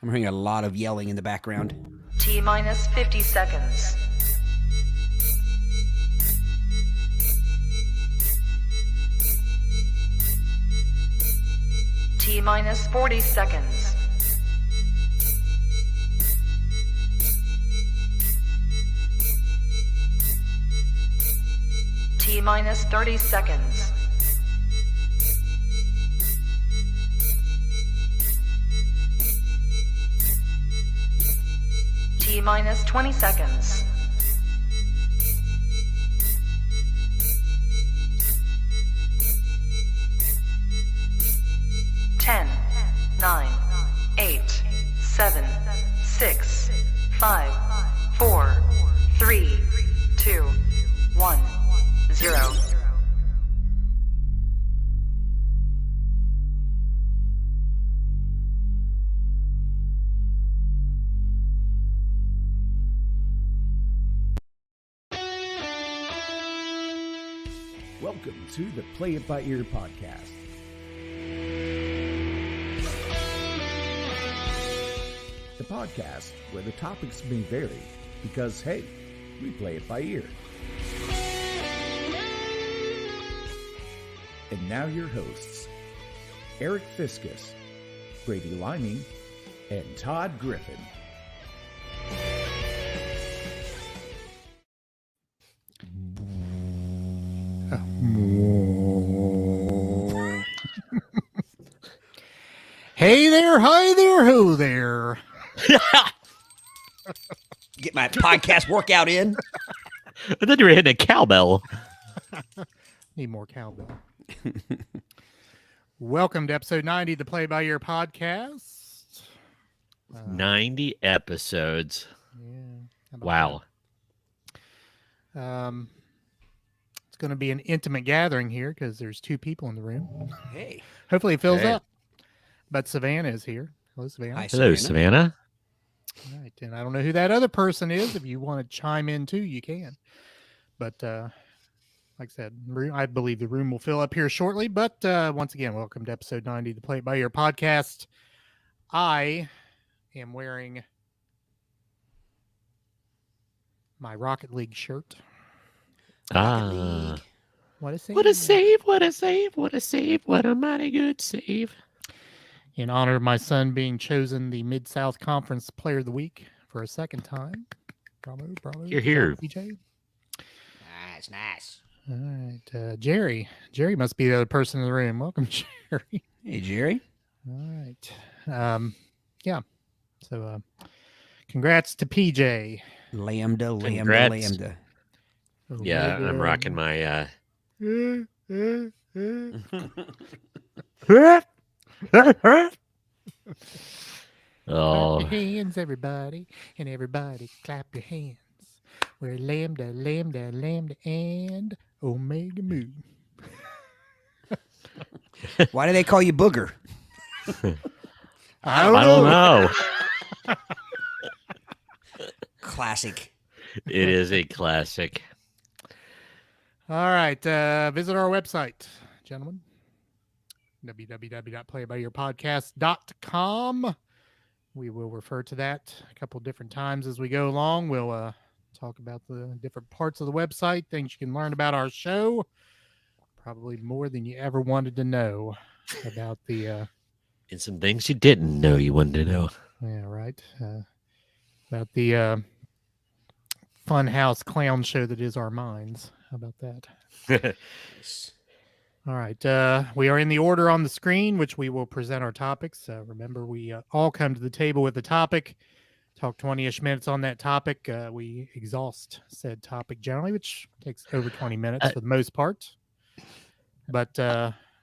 I'm hearing a lot of yelling in the background. T-minus 50 seconds. T-minus 40 seconds. T-minus 30 seconds. T-minus 20 seconds. Ten, 9, 8, 7, 6, 5, 4, 3, 2, 1, 0. Welcome to the Play It By Ear podcast. The podcast where the topics may vary because, hey, we play it by ear. And now your hosts, Eric Fiskus, Brady Liming, and Todd Griffin. Hey there, hi there, ho there. Get my podcast workout in. I thought you were hitting a cowbell. Need more cowbell. Welcome to episode 90 of the Play By Ear podcast. 90 episodes. Yeah. Wow. It's going to be an intimate gathering here because there's two people in the room. Hey. Hopefully it fills Hey. up. But Savannah is here. Hello, Savannah. Hi, Hello, Savannah. All right, and I don't know who that other person is. If you want to chime in too, you can. But like I said, I believe the room will fill up here shortly. But once again, welcome to episode 90 of the Play It By Ear podcast. I am wearing my Rocket League shirt. Ah. What a save. What a save, what a save, what a save, what a mighty good save. In honor of my son being chosen the Mid-South Conference Player of the Week for a second time. Bravo. You're here. PJ. Nice. All right. Jerry. Jerry must be the other person in the room. Welcome, Jerry. Hey, Jerry. All right. Yeah. So congrats to PJ. Lambda. Congrats. Yeah, I'm rocking my Clap your hands, everybody, and everybody clap your hands. We're Lambda, and Omega Mu. Why do they call you Booger? I don't know. Classic. It is a classic. All right. Visit our website, gentlemen. www.playbyyourpodcast.com. We will refer to that a couple different times as we go along. We'll talk about the different parts of the website, things you can learn about our show. Probably more than you ever wanted to know about the... And some things you didn't know you wanted to know. Yeah, right. About the fun house clown show that is our minds. How about that? All right. We are in the order on the screen, which we will present our topics. Remember, we all come to the table with a topic, talk 20-ish minutes on that topic. We exhaust said topic generally, which takes over 20 minutes for the most part. But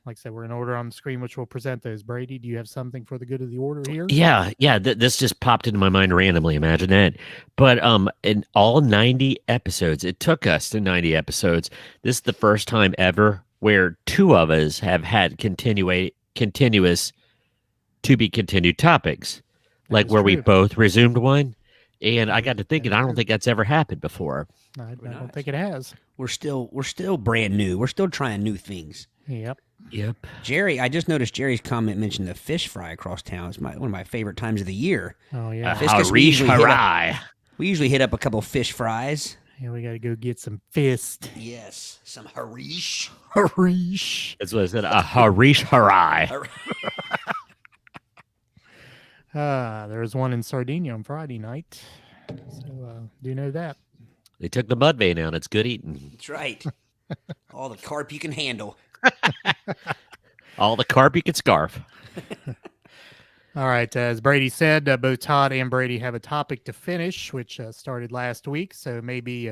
like I said, we're in order on the screen, which we'll present those. Brady, do you have something for the good of the order here? Yeah. This just popped into my mind randomly. Imagine that. But in all 90 episodes, it took us to 90 episodes. This is the first time ever where two of us have had continuous to be continued topics, like where we both resumed one. And I got to thinking, I don't think that's ever happened before. I don't think it has. We're still brand new. We're still trying new things. Yep. Yep. Jerry, I just noticed Jerry's comment mentioned the fish fry across town. It's one of my favorite times of the year. Oh yeah. Fiscus, we Harish usually hit up- Harai. We usually hit up a couple fish fries. Yeah, we got to go get some fist. Yes, some Harish. Harish. That's what I said. A Harish Harai. There was one in Sardinia on Friday night. So do you know that? They took the mud vein out. It's good eating. That's right. All the carp you can handle. All the carp you can scarf. All right. As Brady said, both Todd and Brady have a topic to finish, which started last week. So maybe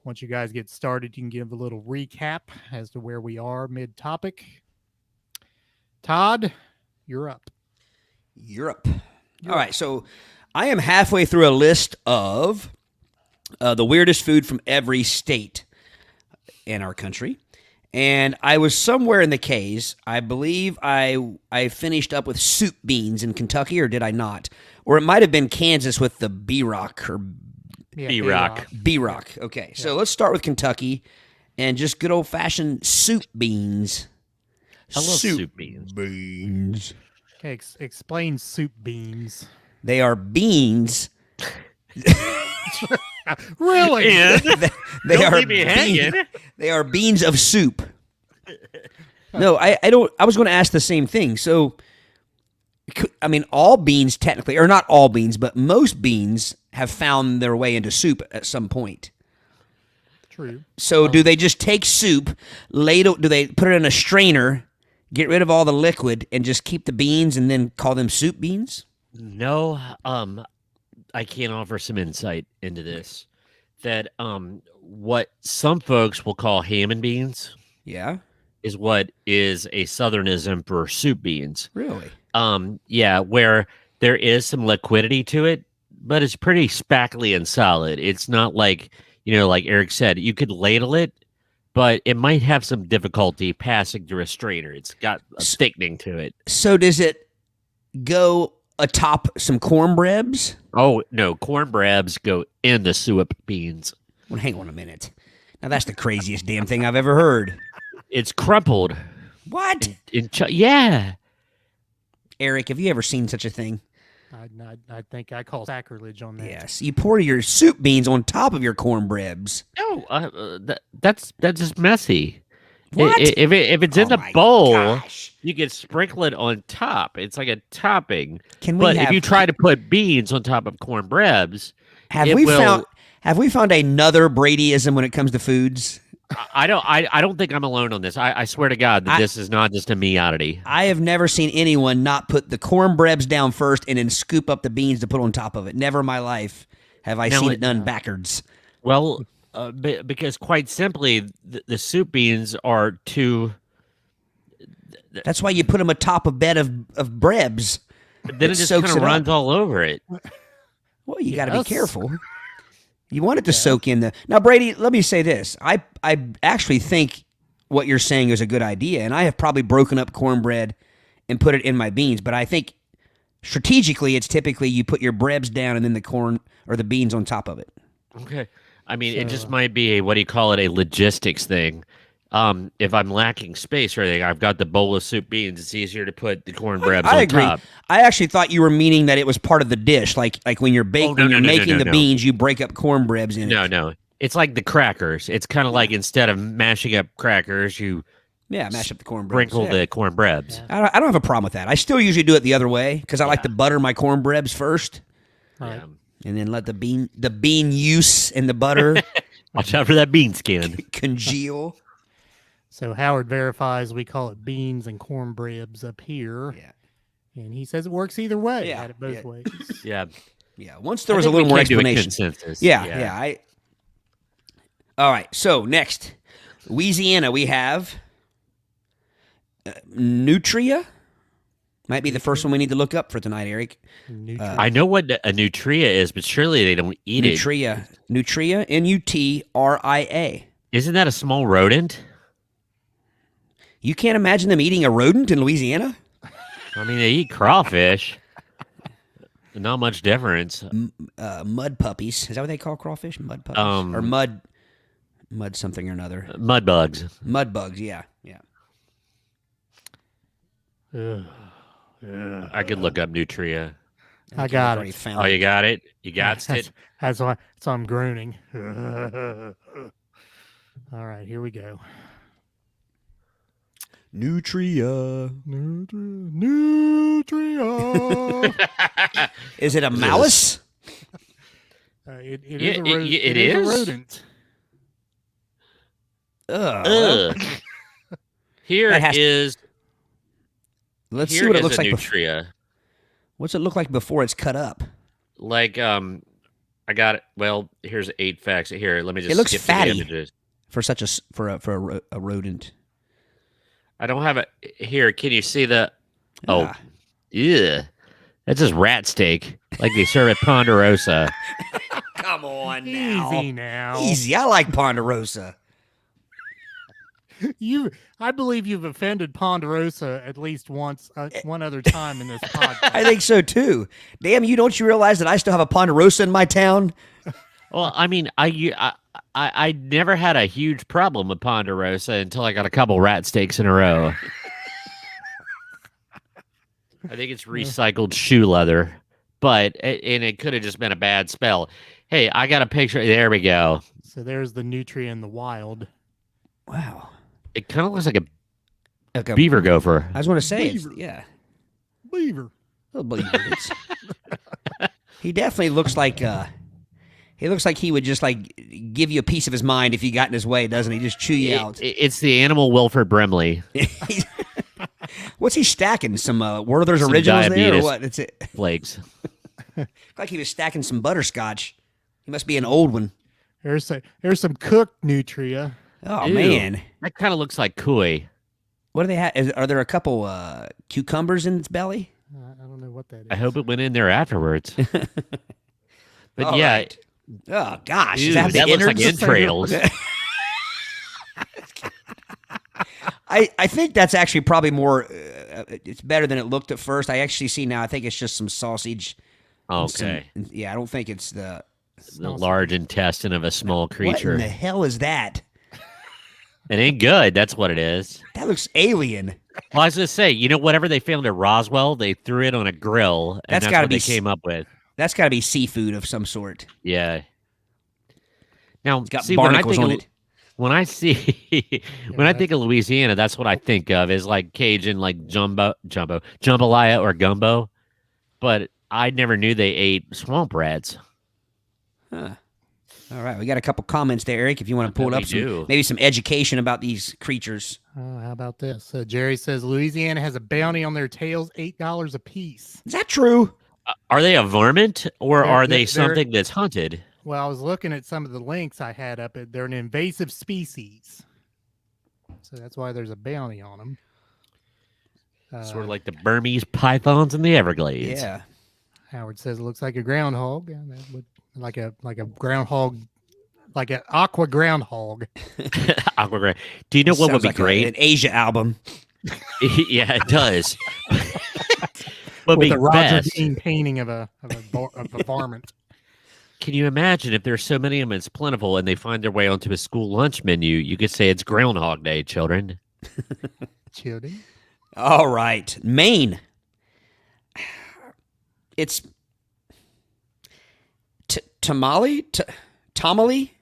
once you guys get started, you can give a little recap as to where we are mid-topic. Todd, you're up. Europe. All right, so I am halfway through a list of the weirdest food from every state in our country. And I was somewhere in the K's. I believe I finished up with soup beans in Kentucky, or did I not? Or it might have been Kansas with the B-Rock or Yeah, B-Rock. B-Rock. Okay, so let's start with Kentucky and just good old-fashioned soup beans. I love soup beans. Beans. Okay, explain soup beans. They are beans. Really? They Don't are leave me hanging. They are beans of soup. No, I don't. I was going to ask the same thing. So, I mean, all beans technically, or not all beans, but most beans have found their way into soup at some point. True. So, do they just take soup, do they put it in a strainer, get rid of all the liquid, and just keep the beans, and then call them soup beans? No, I can offer some insight into this. That what some folks will call ham and beans Yeah, is what is a southernism for soup beans. really. Yeah, where there is some liquidity to it, but it's pretty spackly and solid. It's not like, like Eric said, you could ladle it, but it might have some difficulty passing through a strainer. It's got a thickening to it. So, does it go atop some cornbreads? Oh, no, cornbreads go in the soup beans. Well, hang on a minute. Now, that's the craziest damn thing I've ever heard. It's crumpled. What? Yeah. Eric, have you ever seen such a thing? I think I call sacrilege on that. Yes. You pour your soup beans on top of your cornbreads. No, that's just messy. What? If it's in Oh the my bowl, gosh. you can sprinkle it on top. It's like a topping. Can we But have, if you try to put beans on top of cornbreads, have it we will- found another Bradyism when it comes to foods? I don't think I'm alone on this. I swear to God that this is not just a me oddity. I have never seen anyone not put the cornbreads down first and then scoop up the beans to put on top of it. Never in my life have I Now seen it- it done backwards. Well, because quite simply, the soup beans are too. That's why you put them atop a bed of breads. Then it just soaks kind of it up. runs all over it. Well, you got to be Yes. careful. You want it to soak in the. Now, Brady, let me say this. I actually think what you're saying is a good idea, and I have probably broken up cornbread and put it in my beans, but I think strategically it's typically you put your breads down and then the corn or the beans on top of it. Okay. I mean, it just might be what do you call it, a logistics thing. If I'm lacking space or anything, I've got the bowl of soup beans. It's easier to put the cornbread I on agree. top. I actually thought you were meaning that it was part of the dish, like when you're baking, no, when you're no, no, making no, the no. beans, you break up cornbreads in it. No. It's like the crackers. It's kind of like instead of mashing up crackers, you Yeah, mash up the cornbreads. sprinkle Yeah. the cornbreads. Yeah. I don't have a problem with that. I still usually do it the other way because I like to butter my cornbreads first, Right. Yeah. and then let the bean use and the butter Watch out for that bean skin. congeal. So Howard verifies we call it beans and cornbreads up here. Yeah. And he says it works either way. Yeah, Had it both yeah. ways. Yeah. Yeah, once there I was a think we little more came to a explanation. consensus. Yeah. All right. So next, Louisiana, we have Nutria. Might be the first one we need to look up for tonight, Eric. I know what a nutria is, but surely they don't eat it. Nutria, Nutria. Isn't that a small rodent? You can't imagine them eating a rodent in Louisiana? I mean, they eat crawfish. Not much difference. Mud puppies. Is that what they call crawfish? Mud puppies, or mud something or another. Mud bugs. Mud bugs. Yeah. Ugh. Ugh. I could look up Nutria. I got Already it. found Oh, it. you got it? You got That's, it? that's why I'm groaning. All right, here we go. Nutria. Nutria. Is it a mouse? It Yeah, is a it is a is? rodent. Ugh. Ugh. Here That has- is Let's see here what it is looks a like. Nutria. What's it look like before it's cut up? Like I got it. Well, here's 8 facts. Here, let me just It looks skip to fatty. the images. For such a rodent. I don't have it here. Can you see the? Oh, Ah. yeah, that's just rat steak, like they serve at Ponderosa. Come on Easy now. Easy. I like Ponderosa. I believe you've offended Ponderosa at least once, one other time in this podcast. I think so too. Damn you! Don't you realize that I still have a Ponderosa in my town? Well, I mean, I never had a huge problem with Ponderosa until I got a couple rat steaks in a row. I think it's recycled shoe leather, and it could have just been a bad spell. Hey, I got a picture. There we go. So there's the nutria in the wild. Wow. It kind of looks like a Like a- beaver gopher. I was going to say, it's, Beaver. yeah. Beaver. Oh, beaver. He definitely looks like he looks like he would just like give you a piece of his mind if you got in his way, doesn't he? Just chew you out. It's the animal Wilford Brimley. What's he stacking? Some Werther's Some originals there, or diabetes. what? It's it. Flakes. Like he was stacking some butterscotch. He must be an old one. There's some cooked nutria. Oh Ew. man, That kind of looks like koi. what do they have? Are there a couple cucumbers in its belly? I don't know what that is. I hope it went in there afterwards. But All yeah, right. Oh gosh, ew, is that, that the looks like innards? entrails. I think that's actually probably more. It's better than it looked at first. I actually see now. I think it's just some sausage. and some- Okay. yeah, I don't think it's the. The large intestine of a small What creature. in the hell is that? It ain't good. That's what it is. That looks alien. Well, I was going to say, whatever they found at Roswell, they threw it on a grill, and That's that's gotta what be they came up with. That's got to be seafood of some sort. Yeah. Now, It's got see, when I barnacles think on of, it. when I see, when I think of Louisiana, that's what I think of is like Cajun, like jambalaya or gumbo. But I never knew they ate swamp rats. Huh. All right, we got a couple comments there, Eric. If you want to pull it bet up, we do. maybe some education about these creatures. Oh, how about this? Jerry says Louisiana has a bounty on their tails, $8 a piece. Is that true? Are they a varmint or They're- are they they're- something that's hunted? Well, I was looking at some of the links I had up. They're an invasive species, so that's why there's a bounty on them. Sort of like the Burmese pythons in the Everglades. Yeah. Howard says it looks like a groundhog, and that would like a groundhog, like an aqua groundhog. Aquagram. Do you know what would Sounds be like great? an Asia album. Yeah, it does. Would With be a Roger best. Dean painting of a varmint. Can you imagine if there's so many of them, it's plentiful, and they find their way onto a school lunch menu? You could say it's Groundhog Day, children. Children. All right, Maine. It's tamale. Tamale.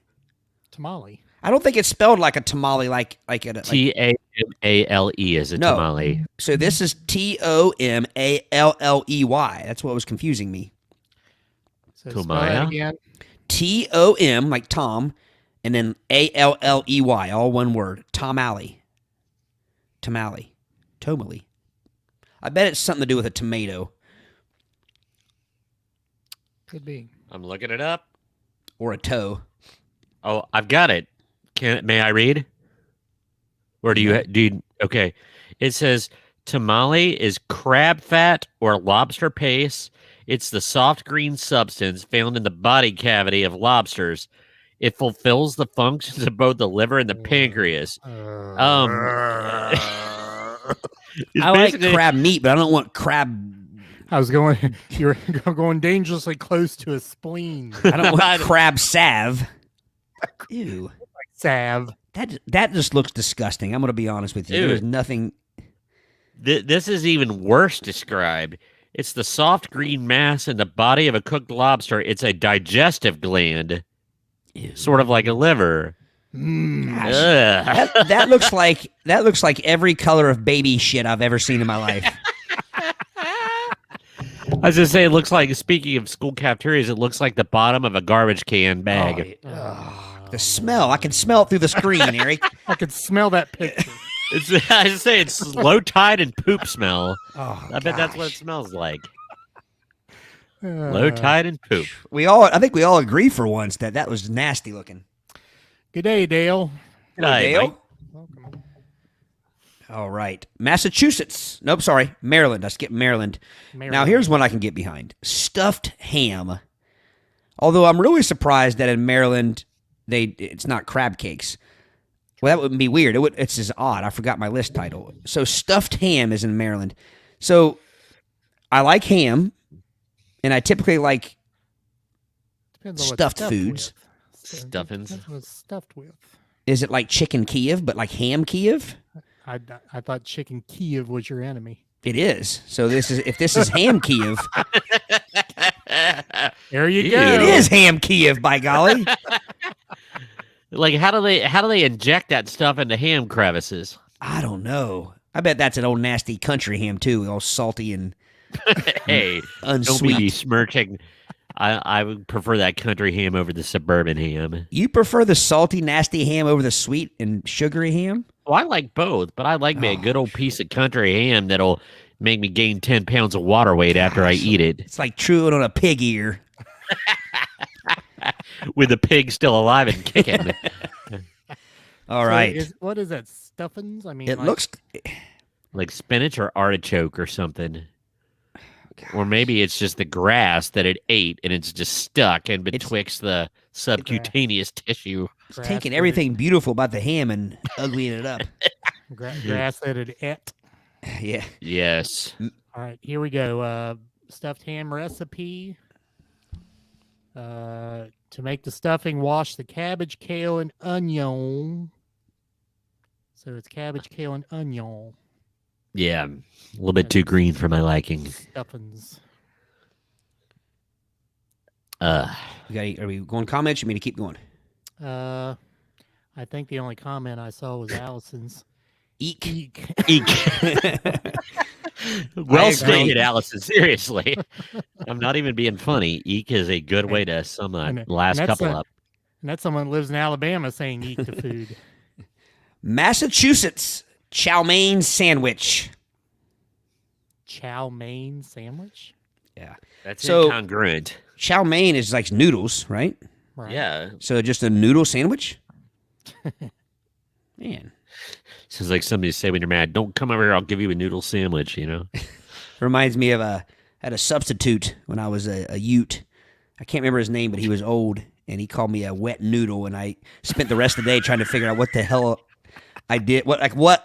Tamale. I don't think it's spelled like a tamale, like a. Like, Tamale is a No. tamale. so this is Tomalley. That's what was confusing me. So spell Tomaya? that again. Tom, like Tom, and then Alley, all one word. Tamale. Tomale. I bet it's something to do with a tomato Could be. I'm looking it up. or a toe. Oh, I've got it. May I read? Or do you? Okay. It says tamale is crab fat or lobster paste. It's the soft green substance found in the body cavity of lobsters. It fulfills the functions of both the liver and the pancreas. I It's like basically- crab meat, but I don't want crab. I was going. You're going dangerously close to a spleen. I don't want crab salve. Ew. Salve. That just looks disgusting. I'm going to be honest with you. Ew. There's nothing. This is even worse described. It's the soft green mass in the body of a cooked lobster. It's a digestive gland, sort of like a liver. Gosh, Ugh. that looks like every color of baby shit I've ever seen in my life. I was just saying, it looks like, speaking of school cafeterias, it looks like the bottom of a garbage can bag. The smell, I can smell it through the screen, Eric. I could smell that picture. I just say it's low tide and poop smell. Oh, I bet that's what it gosh. smells like. Low tide and poop. I think we all agree for once that was nasty looking. Good day, Dale. Hey, Dale? Mike. Welcome. All right. Massachusetts. Nope, sorry. Maryland. I skipped Maryland. Now, here's one I can get behind. Stuffed ham. Although I'm really surprised that in Maryland, it's not crab cakes. Well, that wouldn't be weird. It's just odd. I forgot my list title. So stuffed ham is in Maryland. So I like ham, and I typically like Depends on what stuffed it's foods. with. Stuffings. Depends what it's stuffed with. Is it like chicken Kiev, but like ham Kiev? I thought chicken Kiev was your enemy. It is. So if this is ham Kiev, There you Ew. go. it is ham Kiev, by golly. Like, how do they inject that stuff into ham crevices? I don't know. I bet that's an old nasty country ham too, all salty and Hey, don't be unsweet. besmirching. I would prefer that country ham over the suburban ham. You prefer the salty, nasty ham over the sweet and sugary ham? Well, I like both, but I like me a good old piece of country ham that'll make me gain 10 pounds of water weight after I eat it, It's like chewing on a pig ear. with the pig still alive and kicking. All So right. what is that? Stuffings? I mean, It like, looks Like spinach or artichoke or something. Or maybe it's just the grass that it ate and it's just stuck in betwixt the subcutaneous tissue. it's grass taking that everything beautiful about the ham and uglying it up. grass that it ate. Yeah. Yes. All right, here we go. Stuffed ham recipe. To make the stuffing, wash the cabbage, kale, and onion. So it's cabbage, kale, and onion Yeah. A little bit too green for my liking. stuffings. Are we going comments? You mean to keep going? I think the only comment I saw was Allison's. Eek. Eek. Eek. Well agree. stated, Allison. Seriously. I'm not even being funny. Eek is a good way to sum And- that last and that's couple a- up. And that's someone who lives in Alabama saying eat the food. Massachusetts chow mein sandwich. Chow mein sandwich? Yeah. That's So- incongruent. Chow mein is like noodles, right? Right. Yeah. So just a noodle sandwich? Man. Sounds like somebody say when you're mad, don't come over here, I'll give you a noodle sandwich, you know? Reminds me of I had a substitute when I was a Ute. I can't remember his name, but he was old, and he called me a wet noodle, and I spent the rest of the day trying to figure out what the hell I did.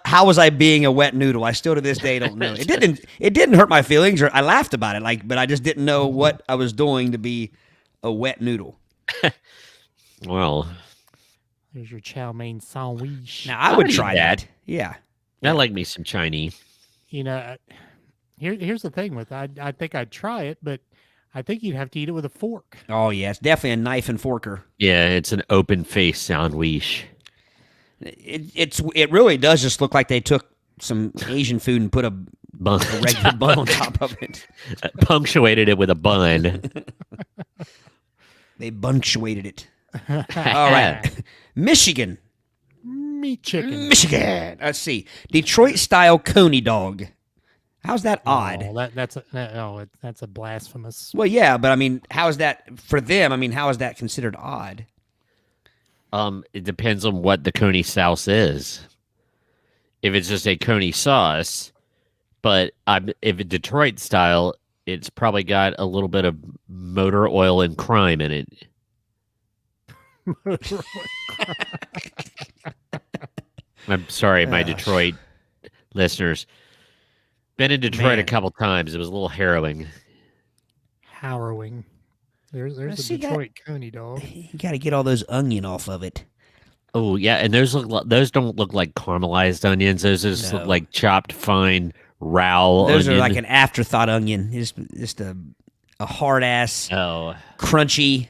How was I being a wet noodle? I still to this day don't know. It didn't hurt my feelings, or I laughed about it, but I just didn't know what I was doing to be a wet noodle. Well, There's your chow mein sandwich. Now I would I'd eat try that. that. Yeah. I like me some Chinese. You know, here's the thing with I think I'd try it, but I think you'd have to eat it with a fork. Oh yeah, it's definitely a knife and forker. Yeah, it's an open face sandwich. It really does just look like they took some Asian food and put a Bun. regular bun on top of it. Punctuated it with a bun. They punctuated it. All right. Michigan. Meat chicken. Michigan. Let's see. Detroit style coney dog. How's that odd? Oh, that's a blasphemous. Well, yeah, but I mean, how is that for them? I mean, how is that considered odd? It depends on what the coney sauce is. If it's just a coney sauce, but if it's Detroit style, it's probably got a little bit of motor oil and crime in it. I'm sorry, my Detroit listeners. Been in Detroit Man. a couple times. It was a little harrowing. Harrowing. There's a see that- Detroit coney dog. You got to get all those onion off of it. Oh yeah, and those don't look like caramelized onions. Those just No. look like chopped fine Raoul Those are onion. like an afterthought onion. Just a hard ass, Oh, crunchy.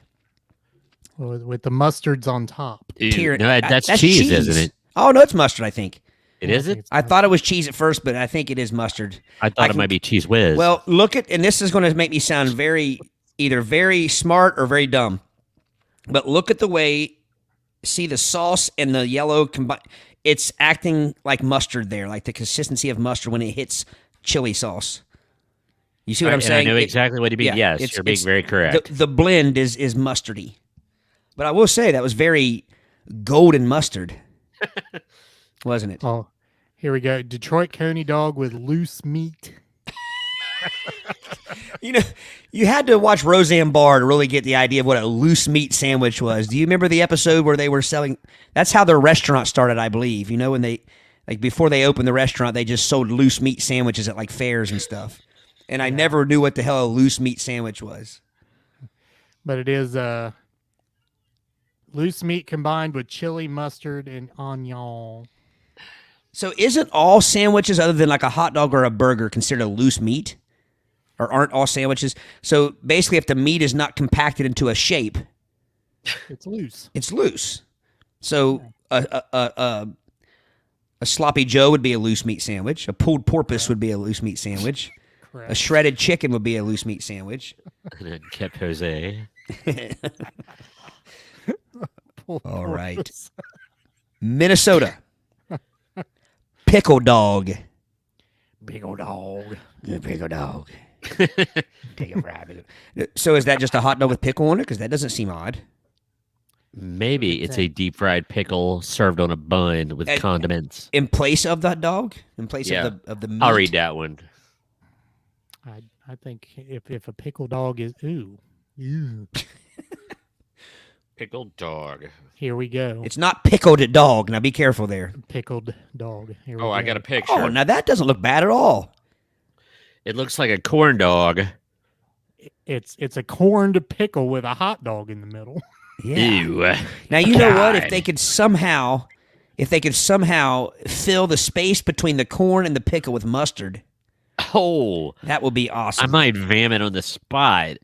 With the mustards on top. ew. Tier- No, that's cheese, isn't it? Oh no, it's mustard. I think. It Yeah, is I think it? it's I thought it was cheese at first, but I think it is mustard. I thought I it can- might be cheese whiz. Well, look at, and this is going to make me sound either very smart or very dumb. But look at the way, see the sauce and the yellow combine. It's acting like mustard there, like the consistency of mustard when it hits chili sauce. You see what I'm And saying? I know It- exactly what you mean. yeah, Yes, you're being very The, correct. the blend is mustardy. But I will say that was very golden mustard, wasn't it? Oh, here we go. Detroit Coney dog with loose meat. You know, you had to watch Roseanne Barr to really get the idea of what a loose meat sandwich was. Do you remember the episode where they were selling? That's how their restaurant started, I believe. You know, when they, like before they opened the restaurant, they just sold loose meat sandwiches at like fairs and stuff. And I never knew what the hell a loose meat sandwich was. But it is loose meat combined with chili, mustard, and onion. So isn't all sandwiches other than like a hot dog or a burger considered a loose meat? Or aren't all sandwiches? So basically, if the meat is not compacted into a shape, It's loose. it's loose. So a sloppy Joe would be a loose meat sandwich. A pulled porpoise would be a loose meat sandwich. A Correct. shredded chicken would be a loose meat sandwich. And then kept Jose. All right. Minnesota. Pickle Dog. Pickle Dog. Pickle Dog. Take a rabbit. So is that just a hot dog with pickle on it? Because that doesn't seem odd. Maybe it's a deep fried pickle served on a bun with And- condiments. In place of the dog? In place Yeah. of the meat? I'll read that one. I think if a pickle dog is ew. Pickled dog. Here we go. It's not pickled dog. Now be careful there. Pickled dog. Here we Oh, I go. got a picture. Oh, now that doesn't look bad at all. It looks like a corn dog. It's a corned pickle with a hot dog in the middle. Ew. Now you know what? If God. they could somehow fill the space between the corn and the pickle with mustard, Oh, that would be I awesome. might vomit on the spot.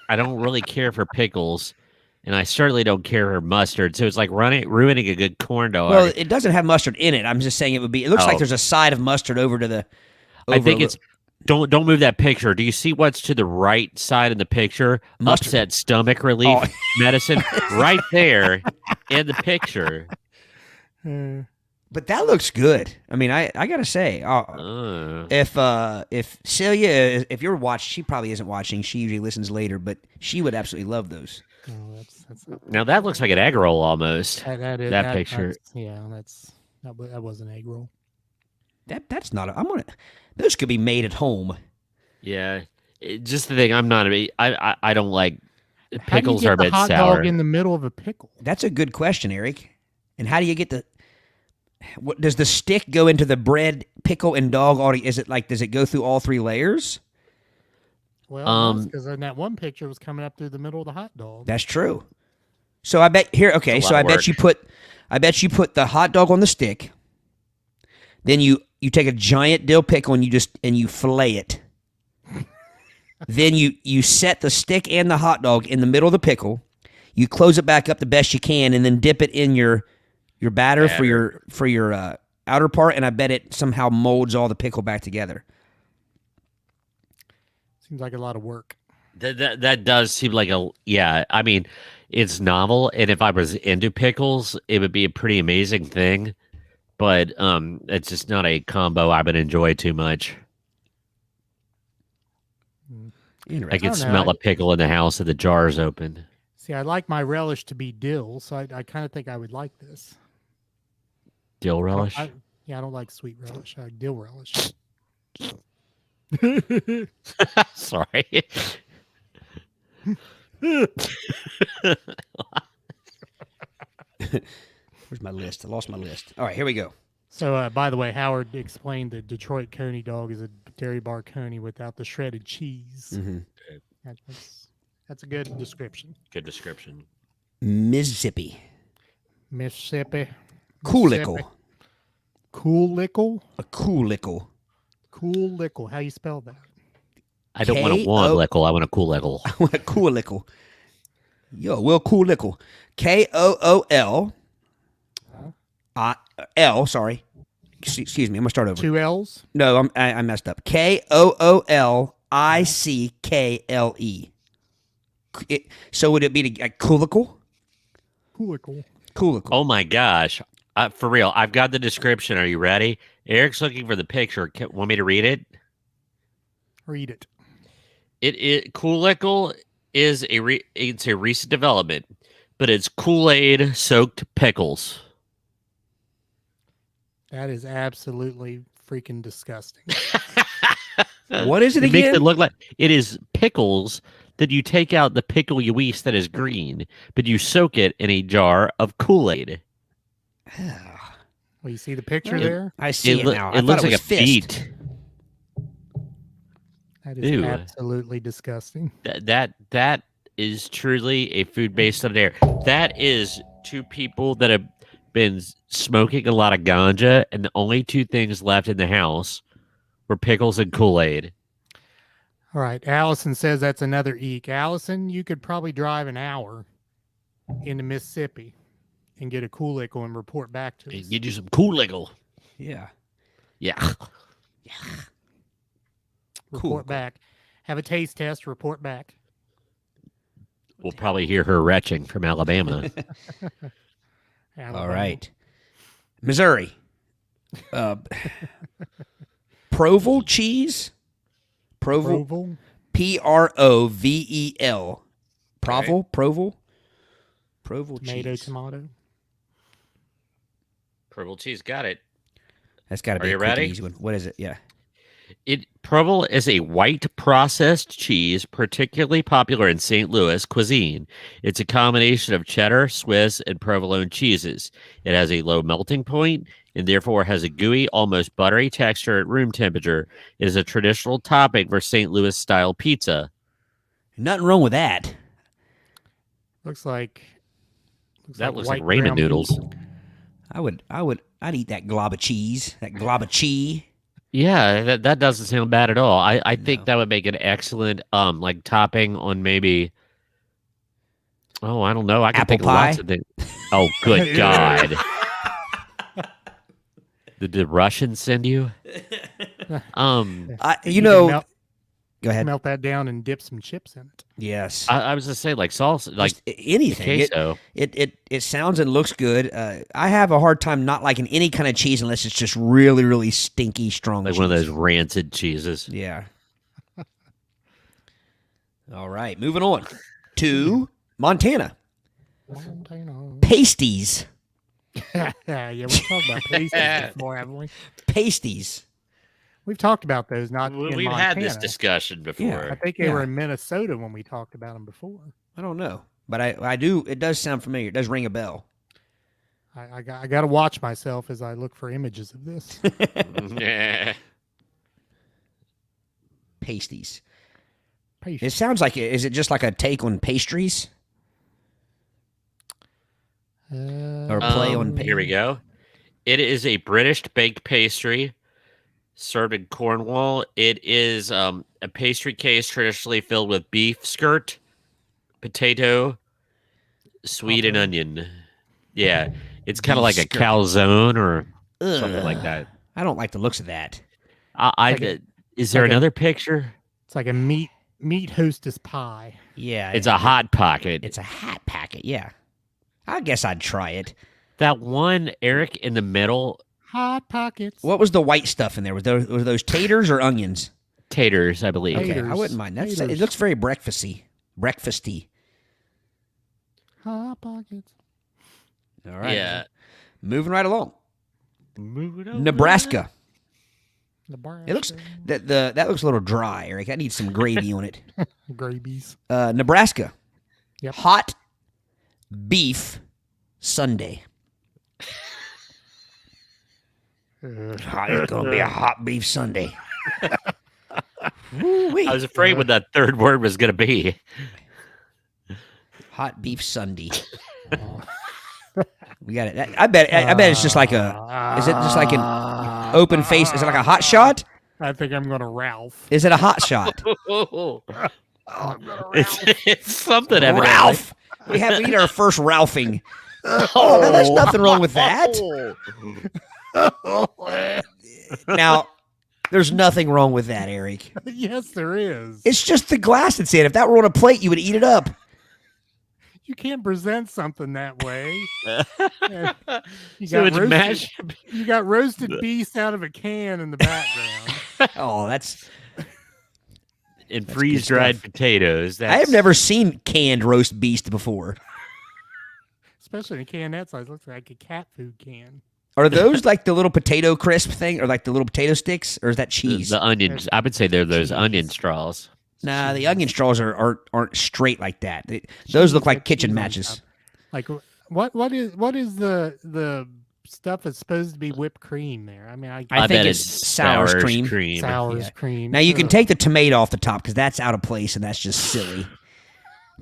I don't really care for pickles, and I certainly don't care for mustard. So it's like ruining a good corn dog. Well, it doesn't have mustard in it. I'm just saying it would be. It looks like Oh. there's a side of mustard over to the. I think over- it's don't move that picture. Do you see what's to the right side of the picture? Mustard. Upset stomach relief Oh. medicine right there in the picture. But that looks good. I mean, I gotta say, if Celia, if you're watching, she probably isn't watching. She usually listens later, but she would absolutely love those. Oh, that's Now that looks like an egg roll almost. that picture. that was an egg roll. That's not. Those could be made at home. Yeah, just the thing. I'm not a. I don't like How do you pickles get are a the bit hot sour. dog in the middle of a pickle? That's a good question, Eric. And how do you get the? What does the stick go into the bread, pickle, and dog? Is it like? Does it go through all three layers? Well, because in that one picture it was coming up through the middle of the hot dog. That's true. So I bet here. Okay, It's a so lot I of bet work. you put the hot dog on the stick. Then you take a giant dill pickle and you fillet it. Then you set the stick and the hot dog in the middle of the pickle. You close it back up the best you can, and then dip it in your batter for your outer part. And I bet it somehow molds all the pickle back together. Seems like a lot of work. That does seem like yeah. I mean, it's novel, and if I was into pickles, it would be a pretty amazing thing. But it's just not a combo I would enjoy too much. I Interesting. could don't know, smell I- a pickle in the house if the jar's open. See, I like my relish to be dill, so I kind of think I would like this. Dill relish. I don't like sweet relish. I like dill relish. Sorry. Where's my list? I lost my list. All right, here we go. So, by the way, Howard explained the Detroit Coney dog is a dairy bar coney without the shredded cheese. Mm-hmm. That's a good description. Good description. Mississippi. Mississippi. Coolickle. Coolickle. A coolickle. Cool lickle. How you spell that? I don't want a one lickle. I want a cool lickle. I want a cool lickle. Yo, Will Cool Lickle. Kool. L, sorry. Excuse me, I'm going to start over. 2 L's? No, I messed up. Koolickle. So would it be a coolicle? Coolicle. Coolicle. Oh my gosh. For real, I've got the description. Are you ready? Eric's looking for the picture. Want me to read it? Read it. Koolickle is it's a recent development, but it's Kool-Aid soaked pickles. That is absolutely freaking disgusting. What is it It again? makes it look like it is pickles that you take out the pickle you eat that is green, but you soak it in a jar of Kool-Aid. Well, you see the picture there? I see it now. I It thought looks it like was a fist. feet. That is Ew. absolutely disgusting. That is truly a food based on air. That is two people that have been smoking a lot of ganja, and the only two things left in the house were pickles and Kool-Aid. All right. Allison says that's another eek. Allison, you could probably drive an hour into Mississippi and get a Koolickle and report back to us. Get you some Koolickle. Yeah. Yeah. Report back. Have a taste test. Report back. We'll probably hear her retching from Alabama. All right. Missouri. Provo Cheese. Provo. Provo. Provel. Provo. Provo Tomato, cheese. tomato. Provo cheese, got it. That's got to be Are you a quick and ready? easy one. What is it? Yeah. Provo is a white processed cheese, particularly popular in St. Louis cuisine. It's a combination of cheddar, Swiss, and provolone cheeses. It has a low melting point and therefore has a gooey, almost buttery texture at room temperature. It is a traditional topping for St. Louis style pizza. Nothing wrong with that. Looks like That looks like white ramen ground noodles. beef. I'd eat that glob of cheese. That glob of cheese. Yeah, that doesn't sound bad at all. I think that would make an excellent like topping on maybe. Oh, I don't know. I can Apple think of lots pie? of things. Oh, good God! Did the Russians send you? You know. melt, Go ahead. melt that down and dip some chips in it. Yes. I was gonna say like salsa, like Just anything. queso. It sounds and looks good. I have a hard time not liking any kind of cheese unless it's just really, really stinky, strong Like cheese. one of those rancid cheeses. Yeah. All right, moving on to Montana. Pasties. Yeah, we've talked about pasties before, haven't we? Pasties. We've talked about those, not in We've had this Montana. discussion before. Yeah. I think they Yeah. were in Minnesota when we talked about them before. I don't know, but I do. It does sound familiar. It does ring a bell. I got to watch myself as I look for images of this. Yeah. Pasties. Pasties. It sounds like it. Is it just like a take on pastries or play on? Here we go. It is a British baked pastry served in Cornwall. It is a pastry case traditionally filled with beef skirt, potato, sweet and onion. Yeah, it's kind of Beef like a skirt. calzone or something like Ugh. that. I don't like the looks of that. Is there like a- another picture? It's like a meat hostess pie. Yeah, It's a hot pocket. It's a hat packet. Yeah, I guess I'd try it. That one, Eric, in the middle, Hot pockets. What was the white stuff in there? Were those taters or onions? taters, I believe. Okay, I Taters. wouldn't mind. It Taters. looks very breakfasty. Hot pockets. All right. Yeah. Moving right along. Moving on. Nebraska. Nebraska. It looks that looks a little dry, Eric. I need some gravy on it. Gravies. Nebraska. Yep. Hot beef Sunday. It's gonna be a hot beef Sunday. Woo-wee. I was afraid what that third word was going to be. Hot beef Sunday. We got it. I bet it's just like a. Is it just like an open face? Is it like a hot shot? I think I'm going to Ralph. Is it a hot shot? It's something, evidently. Ralph. We need our first Ralphing. Oh, no, there's nothing wrong with that. Now, there's nothing wrong with that, Eric. Yes, there is. It's just the glass that's in. If that were on a plate, you would eat it up. You can't present something that way. You So got it's mashed. You got roasted beast out of a can in the background. Oh, that's... And good freeze-dried stuff. potatoes. I have never seen canned roast beast before. Especially in a can that size. Looks like a cat food can. Are those like the little potato crisp thing, or like the little potato sticks, or is that cheese? The onions. I would say they're those onion straws. Nah, the onion straws aren't straight like that. Those look like kitchen Cheese on matches. top. Like what is the stuff that's supposed to be whipped cream there? I mean, I bet think it's sour cream. sour's Yeah. cream. Now you can Ugh. take the tomato off the top because that's out of place and that's just silly.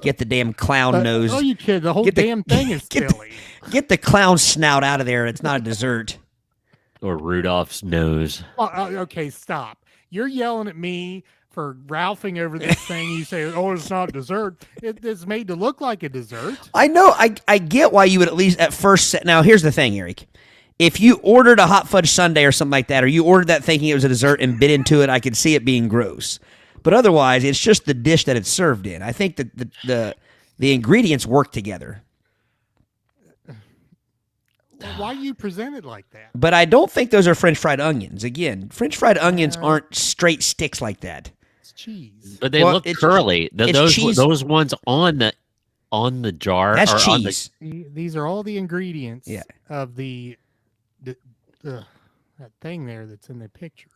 Get the damn clown nose. Oh, you kid! The whole Get the- damn thing is get the- silly. Get the clown snout out of there. It's not a dessert. Or Rudolph's nose. Okay, stop. You're yelling at me for Ralphing over this thing. You say, "Oh, it's not dessert." It's made to look like a dessert. I know. I get why you would at least at first say. Now here's the thing, Eric. If you ordered a hot fudge sundae or something like that, or you ordered that thinking it was a dessert and bit into it, I could see it being gross. But otherwise, it's just the dish that it's served in. I think that the ingredients work together. Why do you present it like that? But I don't think those are French fried onions. Again, French fried onions aren't straight sticks like that. It's cheese. But they Well, look it's- curly. it's cheese. Those ones on the jar. That's are on the- cheese. These are all the ingredients Yeah. of that thing there that's in the picture.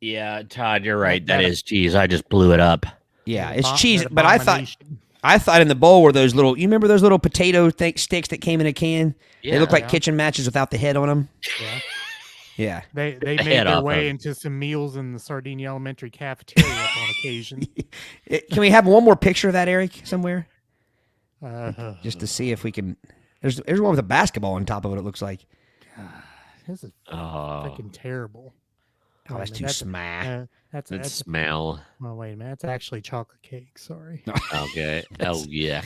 Yeah, Todd, you're right. That- That is cheese. I just blew it up. Yeah, That it's abo- cheese. that But abomination. I thought in the bowl were those little. You remember those little potato sticks that came in a can? They look like Yeah. kitchen matches without the head on them. Yeah. Yeah. They The made head their off way of. into some meals in the Sardinia Elementary cafeteria on occasion. Can we have one more picture of that, Eric, somewhere, Uh, just to see if we can? There's one with a basketball on top of it. It looks like. this is Oh, freaking terrible. Oh, that's Wait a too minute, smart. That's that smell. oh, wait a minute. That's actually chocolate cake. Sorry. Okay. Oh, yeah.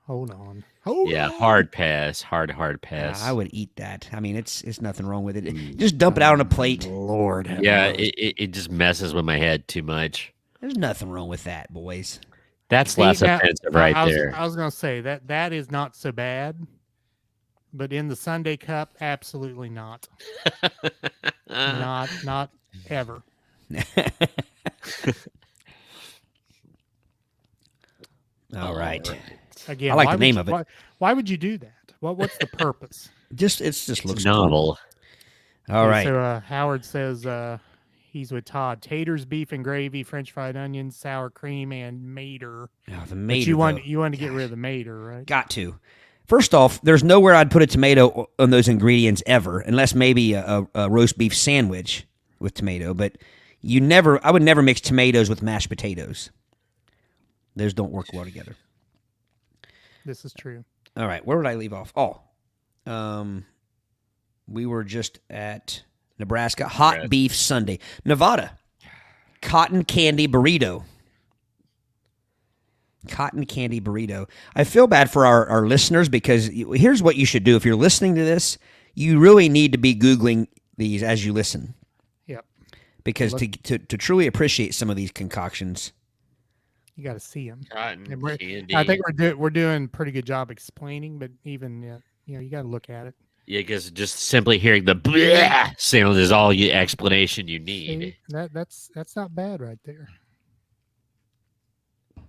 Hold on. Hold Yeah, on. hard pass. Hard pass. I would eat that. I mean, it's nothing wrong with it. Just dump it out on a plate. Lord. have Yeah, mercy. it just messes with my head too much. There's nothing wrong with that, boys. That's See, less now, offensive right I was, there. I was gonna say that is not so bad, but in the Sunday cup, absolutely not. Not ever. All right. Again, I like why the would name you- of it. Why would you do that? What's the purpose? It just looks novel. cool. All right. So Howard says he's with Todd. Taters, beef and gravy, French fried onions, sour cream, and mater. Oh, the But mater, you want though. you want to get rid of the mater, right? Got to. First off, there's nowhere I'd put a tomato on those ingredients ever, unless maybe a roast beef sandwich with tomato. But I would never mix tomatoes with mashed potatoes. Those don't work well together. This is true. All right, where would I leave off? Oh, we were just at Nebraska. Hot Nebraska. beef Sunday. Nevada. Cotton candy burrito. Cotton candy burrito. I feel bad for our listeners because here's what you should do. If you're listening to this, you really need to be Googling these as you listen. Yep. Because to truly appreciate some of these concoctions. You got to see them. Cotton And candy. I think we're doing a pretty good job explaining, but even you got to look at it. Yeah, because just simply hearing the bleh sound is all you explanation you need. See, that's not bad right there. Let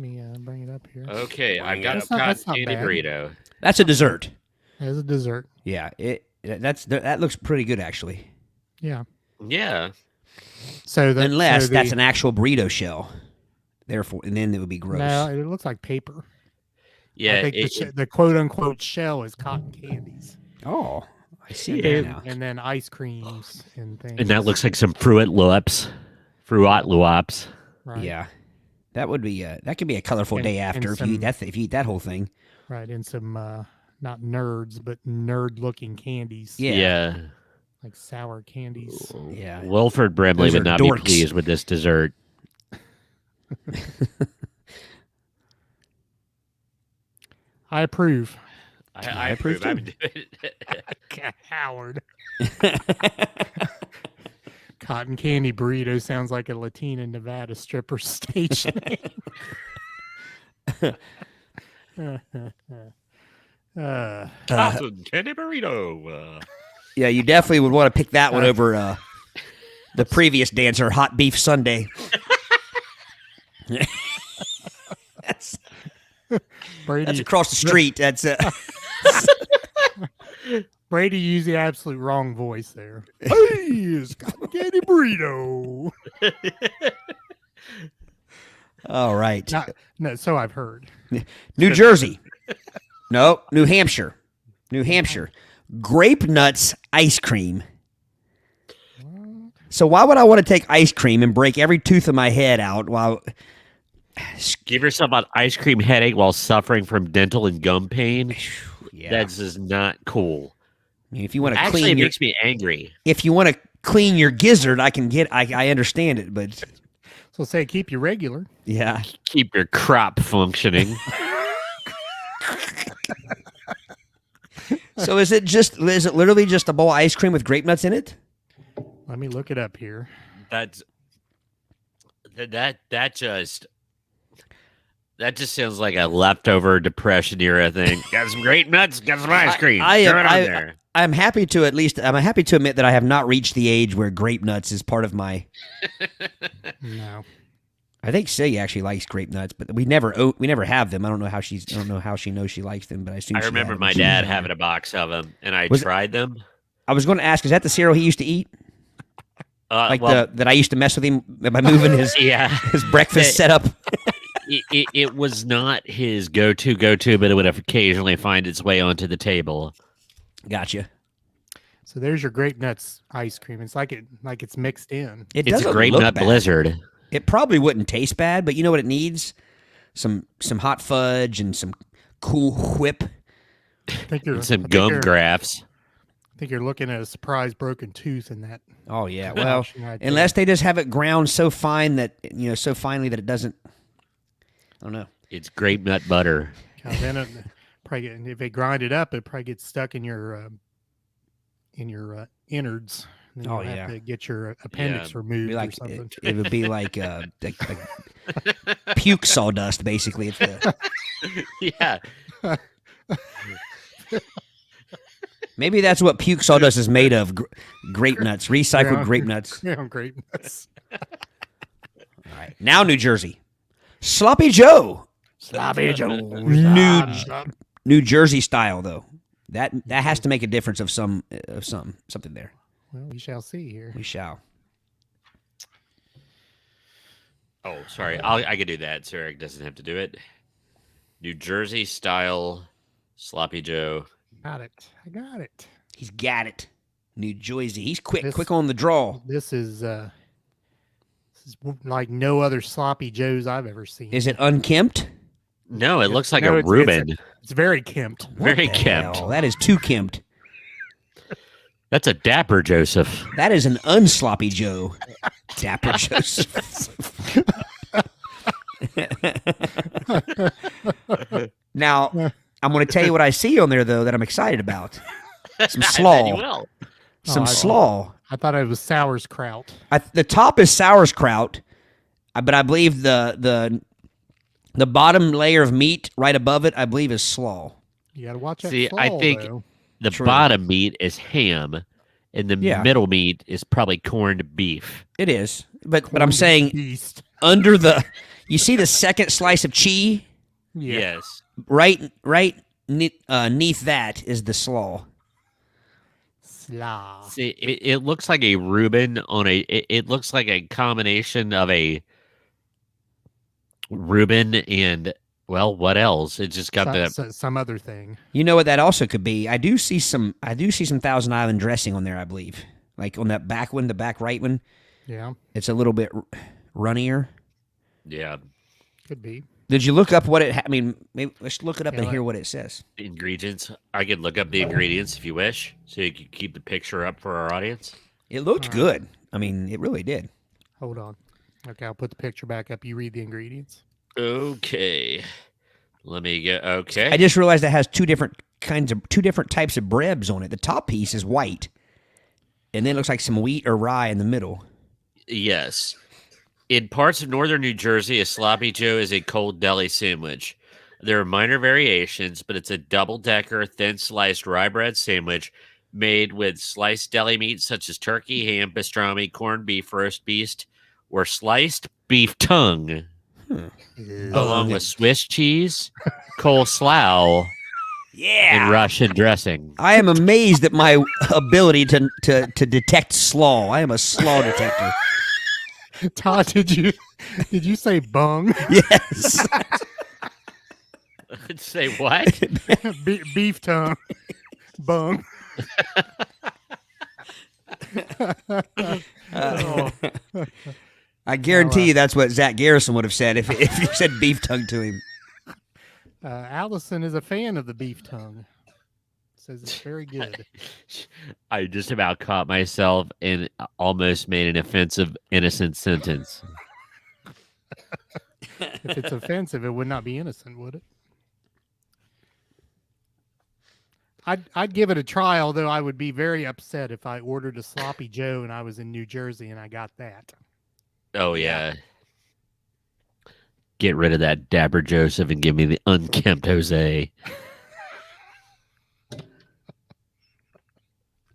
me bring it up here. Okay, I've got a That's not- cotton that's not candy bad. burrito. That's a dessert. As a dessert. Yeah, that looks pretty good actually. Yeah. Yeah. So Unless so that's an actual burrito shell. Therefore, and then it would be gross. No, it looks like paper. Yeah. I think the quote unquote shell is cotton candies. Oh, I see And that then, now. and then ice creams and things. and that looks like some Fruit Loops. Fruit Loops. right, Yeah, that would be that could be a colorful And- day and after if you eat some- that if you eat that whole thing. right, and some not nerds but nerd looking candies. Yeah. Yeah. Like sour candies. Yeah. Wilford Brimley Those would are not dorks. be pleased with this dessert. I approve. I approve approve. I too. would do it. Howard. Cotton candy burrito sounds like a Latina Nevada stripper stage name. Cotton candy burrito. Yeah, you definitely would want to pick that one over the previous dancer, Hot Beef Sunday. that's Brady, across the street. That's Brady used the absolute wrong voice there. Hey, it's cotton candy burrito. all right. No, so I've heard. New Jersey. No, New Hampshire. New Hampshire. Grape nuts ice cream. So why would I want to take ice cream and break every tooth of my head out while Give yourself an ice cream headache while suffering from dental and gum pain. yeah. That's just not cool. I mean, if you want to Actually, clean it your makes me angry. if you want to clean your gizzard, I understand it, but So say keep you regular. yeah. Keep your crop functioning. So is it literally just a bowl of ice cream with grape nuts in it? Let me look it up here. That just sounds like a leftover depression era thing. Got some grape nuts, got some ice cream. Throw it on there. I'm happy to admit that I have not reached the age where grape nuts is part of my. No. I think Say actually likes grape nuts, but we never have them. I don't know how she knows she likes them, but I assume I she remember had my them. dad having a box of them, and I Was it- tried them. I was going to ask, is that the cereal he used to eat? Well, That I used to mess with him by moving his yeah, his breakfast setup. it was not his go-to, but it would occasionally find its way onto the table. Gotcha. So there's your grape nuts ice cream. It's like it's mixed in. It It's a doesn't grape look nut bad. blizzard. It probably wouldn't taste bad, but you know what it needs? Some hot fudge and some Cool Whip. I think you're And some I think gum you're- graphs. I think you're looking at a surprise broken tooth in that. Oh yeah. Well, option right there. unless they just have it ground so fine that so finely that it doesn't. I don't know. It's grape nut butter. Then if they grind it up, it probably gets stuck in your innards. Then Oh, you'll have yeah. to get your appendix removed Be or like something. it would be like puke sawdust, basically. It's the, Yeah. maybe that's what puke sawdust is made of. Grape nuts, recycled Yeah. grape nuts. Yeah, grape nuts. All right, now New Jersey, Sloppy Joe, Sloppy Joe. New Jersey style though. That has to make a difference of something there. Well, we shall see here. We shall. Oh, sorry. I could do that. So Eric doesn't have to do it. New Jersey style sloppy Joe. Got it. I got it. He's got it. New Jersey. He's quick This- on the draw. This is like no other sloppy Joes I've ever seen. Is it unkempt? No, it looks like No, a it's- Reuben. It's very kempt. Very What the kempt. hell? That is too kempt. That's a dapper Joseph. That is an unsloppy Joe. Dapper Joseph. Now, I'm going to tell you what I see on there, though, that I'm excited about. Some I bet you slaw. will. Some I- slaw. I thought it was sauerkraut. The top is sauerkraut, but I believe the bottom layer of meat right above it, I believe, is slaw. You got to watch that. See, I slaw, think- though. The True. bottom meat is ham, and the Yeah. middle meat is probably corned beef. It is. But I'm saying beast. under you see the second slice of cheese? Yeah. Yes. Right neath that is the slaw. Slaw. See, it looks like a Reuben on a. It looks like a combination of a Reuben and what else? It just got Some other thing. You know what that also could be? I do see some Thousand Island dressing on there, I believe. Like on that back one, the back right one. Yeah. It's a little bit runnier. yeah. Could be. Did you look up what it? I mean, maybe let's look it up Yeah, and hear what it says. The ingredients. I could look up the ingredients if you wish, so you can keep the picture up for our audience. It looked good. I mean, it really did. Hold on. Okay, I'll put the picture back up. You read the ingredients. Okay. Let me get. Okay. I just realized it has two different types of breads on it. The top piece is white, and then it looks like some wheat or rye in the middle. Yes. In parts of northern New Jersey, a sloppy Joe is a cold deli sandwich. There are minor variations, but it's a double-decker, thin-sliced rye bread sandwich made with sliced deli meat such as turkey, ham, pastrami, corned beef, roast beef, or sliced beef tongue, along with Swiss cheese, coleslaw, and Russian dressing. I am amazed at my ability to detect slaw. I am a slaw detector. Todd, did you say bung? Yes. Say what? Beef tongue. Bung. I guarantee you that's what Zach Garrison would have said if you said beef tongue to him. Allison is a fan of the beef tongue. Says it's very good. I just about caught myself and almost made an offensive, innocent sentence. If it's offensive, it would not be innocent, would it? I'd give it a try, although I would be very upset if I ordered a sloppy Joe and I was in New Jersey and I got that. Oh, yeah. Get rid of that Dapper Joseph and give me the unkempt Jose.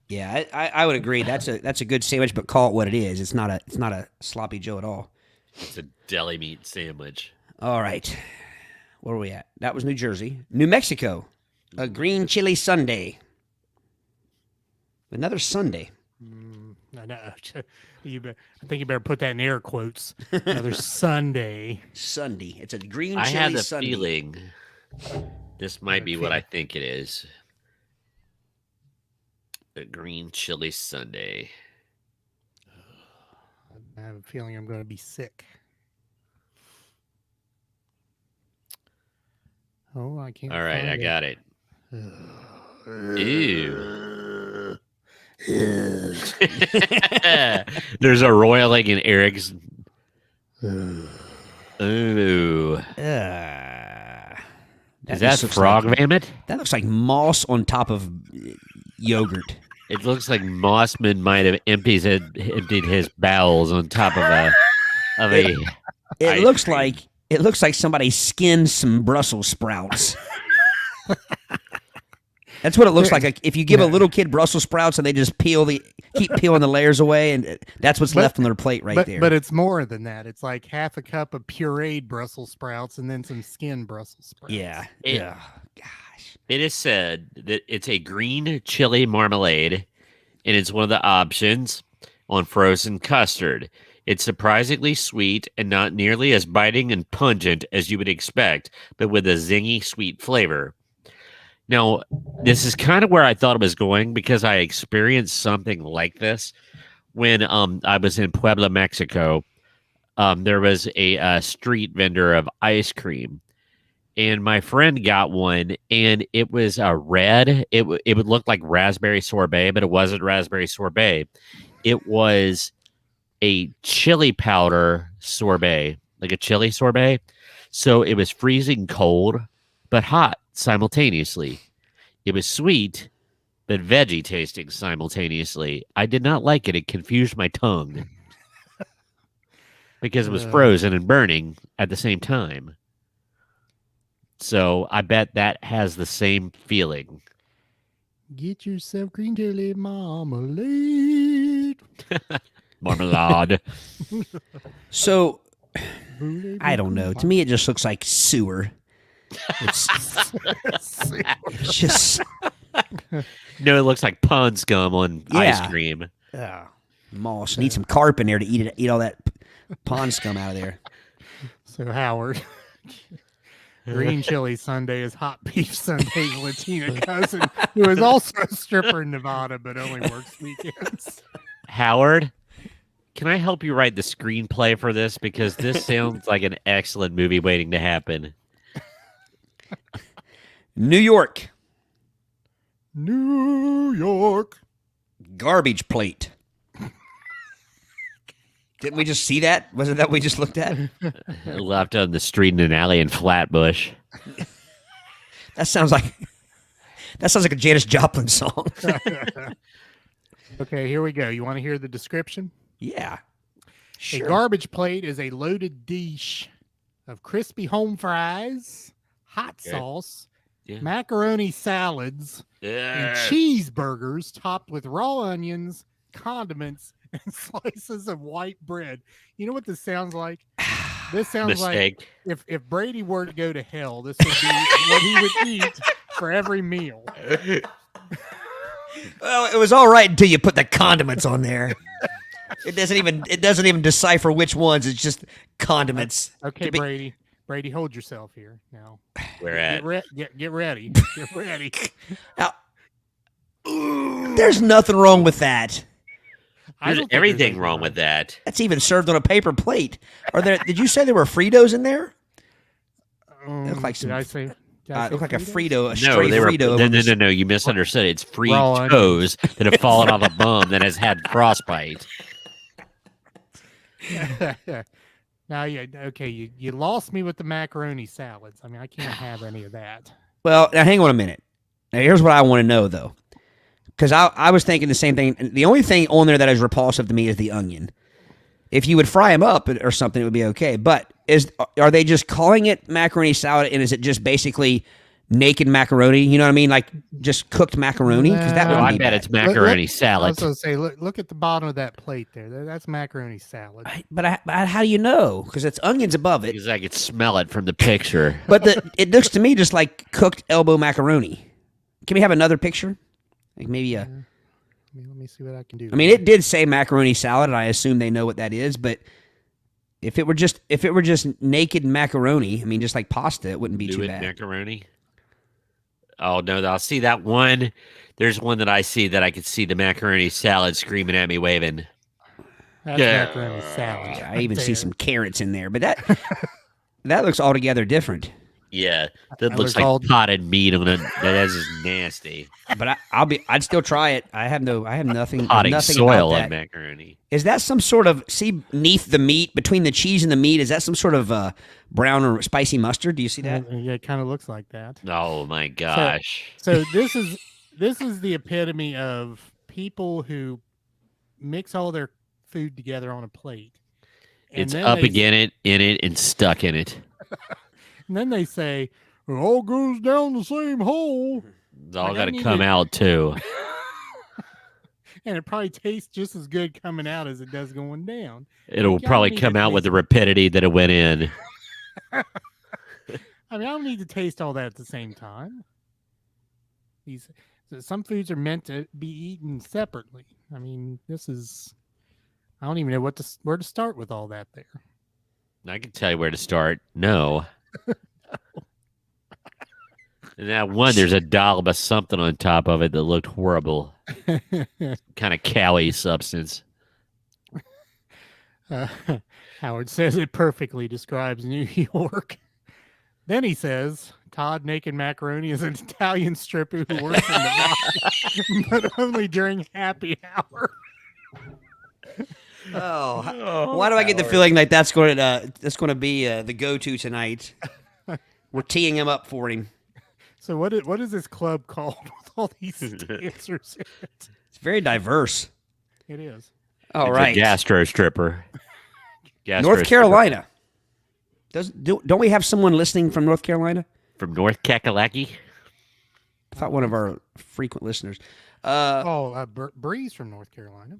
Yeah, I would agree. That's a good sandwich, but call it what it is. It's not a sloppy Joe at all. It's a deli meat sandwich. All right, where are we at? That was New Jersey. New Mexico, a green chili sundae. Another Sunday. I know. I think you better put that in air quotes. Another Sunday. Sunday. It's a green I chili have the sundae. feeling this might be what I think it is. A green chili sundae. I have a feeling I'm going to be sick. Oh, I can't. All right, find I got it. Ew. There's a roiling in Eric's. Ooh. Is that frog vomit? That looks like moss on top of yogurt. It looks like Mossman might have emptied his bowels on top of a. It looks like somebody skinned some Brussels sprouts. That's what it looks like. If you give a little kid Brussels sprouts and they just keep peeling the layers away, and that's what's left on their plate there. But it's more than that. It's like half a cup of pureed Brussels sprouts and then some skinned Brussels sprouts. Yeah. Gosh. It is said that it's a green chili marmalade, and it's one of the options on frozen custard. It's surprisingly sweet and not nearly as biting and pungent as you would expect, but with a zingy sweet flavor. Now, this is kind of where I thought it was going because I experienced something like this when I was in Puebla, Mexico. There was a street vendor of ice cream, and my friend got one, and it was a red. It would look like raspberry sorbet, but it wasn't raspberry sorbet. It was a chili powder sorbet, like a chili sorbet. So it was freezing cold, but hot simultaneously. It was sweet, but veggie tasting simultaneously. I did not like it. It confused my tongue because it was frozen and burning at the same time. So I bet that has the same feeling. Get yourself green chili marmalade. Marmalade. So, I don't know. To me, it just looks like sewer. It's just No, it looks like pond scum on ice cream. moss. Need some carp in there to eat all that pond scum out of there. So Howard, green chili Sunday is hot beef Sunday's Latina cousin, who is also a stripper in Nevada but only works weekends. Howard, can I help you write the screenplay for this? Because this sounds like an excellent movie waiting to happen. New York. New York. Garbage plate. Didn't we just see that? Wasn't that what we just looked at? Left on the street in an alley in Flatbush. That sounds like a Janis Joplin song. Okay, here we go. You want to hear the description? Yeah. Sure. A garbage plate is a loaded dish of crispy home fries, hot sauce, macaroni salads, and cheeseburgers topped with raw onions, condiments, and slices of white bread. You know what this sounds like? This sounds like if Brady were to go to hell, this would be what he would eat for every meal. Well, it was all right until you put the condiments on there. It doesn't even decipher which ones. It's just condiments. Okay, Brady, hold yourself here now. Where at? Get ready. Get ready. Now, there's nothing wrong with that. There's everything wrong with that. That's even served on a paper plate. Did you say there were Fritos in there? They look like some. Did I say look like a Frito, a No, stray they were. Frito. No. You misunderstood. It's free Raw toes that have fallen off a bum that has had frostbite. Now, you lost me with the macaroni salads. I mean, I can't have any of that. Well, now hang on a minute. Now here's what I want to know though, because I was thinking the same thing. The only thing on there that is repulsive to me is the onion. If you would fry them up or something, it would be okay. But are they just calling it macaroni salad, and is it just basically naked macaroni? You know what I mean, like just cooked macaroni? Because that would I be bet bad. it's macaroni I salad. was going to say, look at the bottom of that plate there. That's macaroni salad. But how do you know? Because it's onions above it. Because I could smell it from the picture. But it looks to me just like cooked elbow macaroni. Can we have another picture? Like maybe a. Let me see what I can do. I mean, it did say macaroni salad, and I assume they know what that is. But if it were just naked macaroni, I mean, just like pasta, it wouldn't be too bad. Macaroni. Oh no! I'll see that one. There's one that I see that I could see the macaroni salad screaming at me, waving. That's macaroni salad. I even see some carrots in there, but that looks altogether different. Yeah, that looks looks like all- potted meat on it. That's just nasty. But I'd still try it. I have nothing. Potting nothing soil about on that. macaroni. Is that some sort of beneath the meat, between the cheese and the meat? Is that some sort of brown or spicy mustard? Do you see that? Yeah, it kind of looks like that. Oh my gosh! So this is the epitome of people who mix all their food together on a plate. And It's then up they- again in it and stuck in it. And then they say, it all goes down the same hole. It's all Like, I got to need come to- out too. And it probably tastes just as good coming out as it does going down. It'll Like, I probably don't need come to out with taste the rapidity that it went in. I mean, I don't need to taste all that at the same time. Some foods are meant to be eaten separately. I mean, I don't even know where to start with all that there. I can tell you where to start. No. And that one, there's a dollop of something on top of it that looked horrible. Kind of cowy substance. Howard says it perfectly describes New York. Then he says, Todd Naked Macaroni is an Italian stripper who works in the bar, but only during happy hour. Why do I get the feeling like that's going to be the go-to tonight? We're teeing him up for him. So what is this club called with all these dancers in it? It's very diverse. It is. All It's right, a gastro stripper. North Carolina. Don't we have someone listening from North Carolina? From North Kakalaki? I thought one of our frequent listeners. Bree's from North Carolina.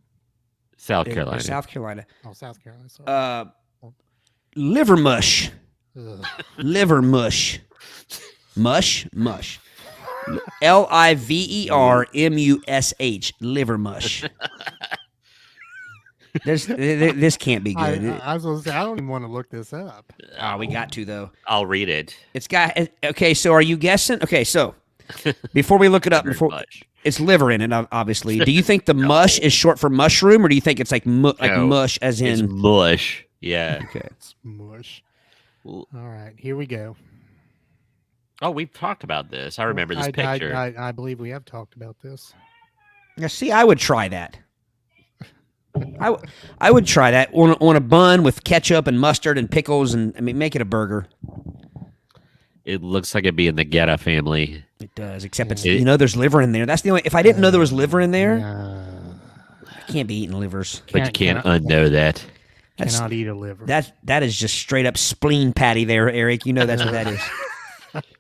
South Carolina. South Carolina. Oh, South Carolina. Sorry. Liver mush. Ugh. Liver mush. Mush. LIVERMUSH. Liver mush. This can't be good. I was going to say, I don't even want to look this up. We got to though. I'll read it. It's got. Okay, so are you guessing? Okay, so before we look it up, Very much. it's liver in it, obviously. Do you think the mush is short for mushroom, or do you think it's like No, mush as It's in? mush. Yeah. Okay. It's mush. All right, here we go. Oh, we've talked about this. I remember this picture. I believe we have talked about this. Now, see, I would try that. I would try that on a bun with ketchup and mustard and pickles, and make it a burger. It looks like it'd be in the Geta family. It does, except it's there's liver in there. That's the only. If I didn't know there was liver in there, I can't be eating livers. But you can't unknow that. Cannot eat a liver. That is just straight up spleen patty there, Eric. You know that's what that is.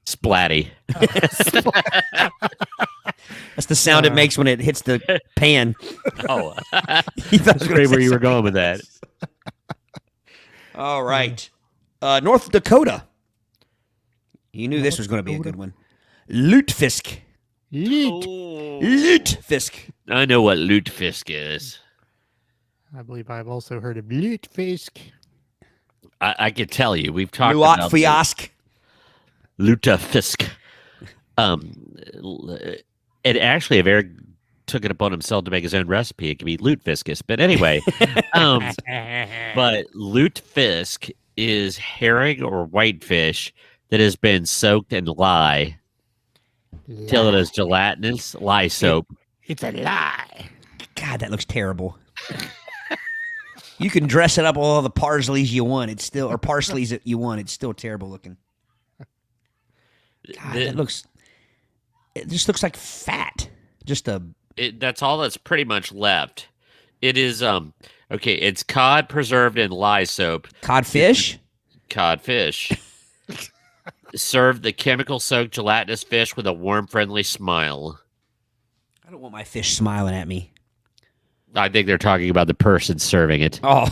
Splatty. That's the sound it makes when it hits the pan. Oh, You thought I was that's gonna great say where you were going with that. All right. North Dakota. You knew this was going to be a good one. Lutefisk. Lutefisk. I know what lutefisk is. I believe I've also heard of lutefisk. I can tell you. We've talked about Lutefisk. lutefisk. And actually, if Eric took it upon himself to make his own recipe, it could be lutefiskis. But anyway, but lutefisk is herring or whitefish that has been soaked in lye till it is gelatinous lye soap. It's a lie. God, that looks terrible. You can dress it up with all the parsleys you want. It's still, or parsleys that you want. It's still terrible looking. God, it just looks like fat. That's all that's pretty much left. It is, okay, it's cod preserved in lye soap. Codfish? Codfish. Serve the chemical-soaked gelatinous fish with a warm, friendly smile. I don't want my fish smiling at me. I think they're talking about the person serving it. Oh.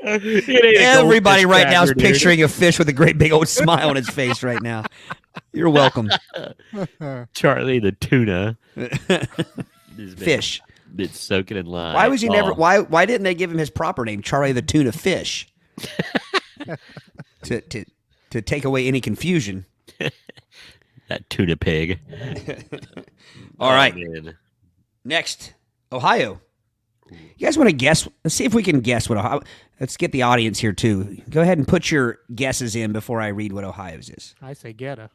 Everybody right now is picturing a fish with a great big old smile on its face right now. You're welcome. Charlie the tuna. Fish. Been soaking in lye. Why was he never? Why didn't they give him his proper name, Charlie the Tuna Fish? to take away any confusion. That tuna pig. All right. Man. Next, Ohio. You guys want to guess? Let's see if we can guess what Ohio. Let's get the audience here too. Go ahead and put your guesses in before I read what Ohio's is. I say Geta.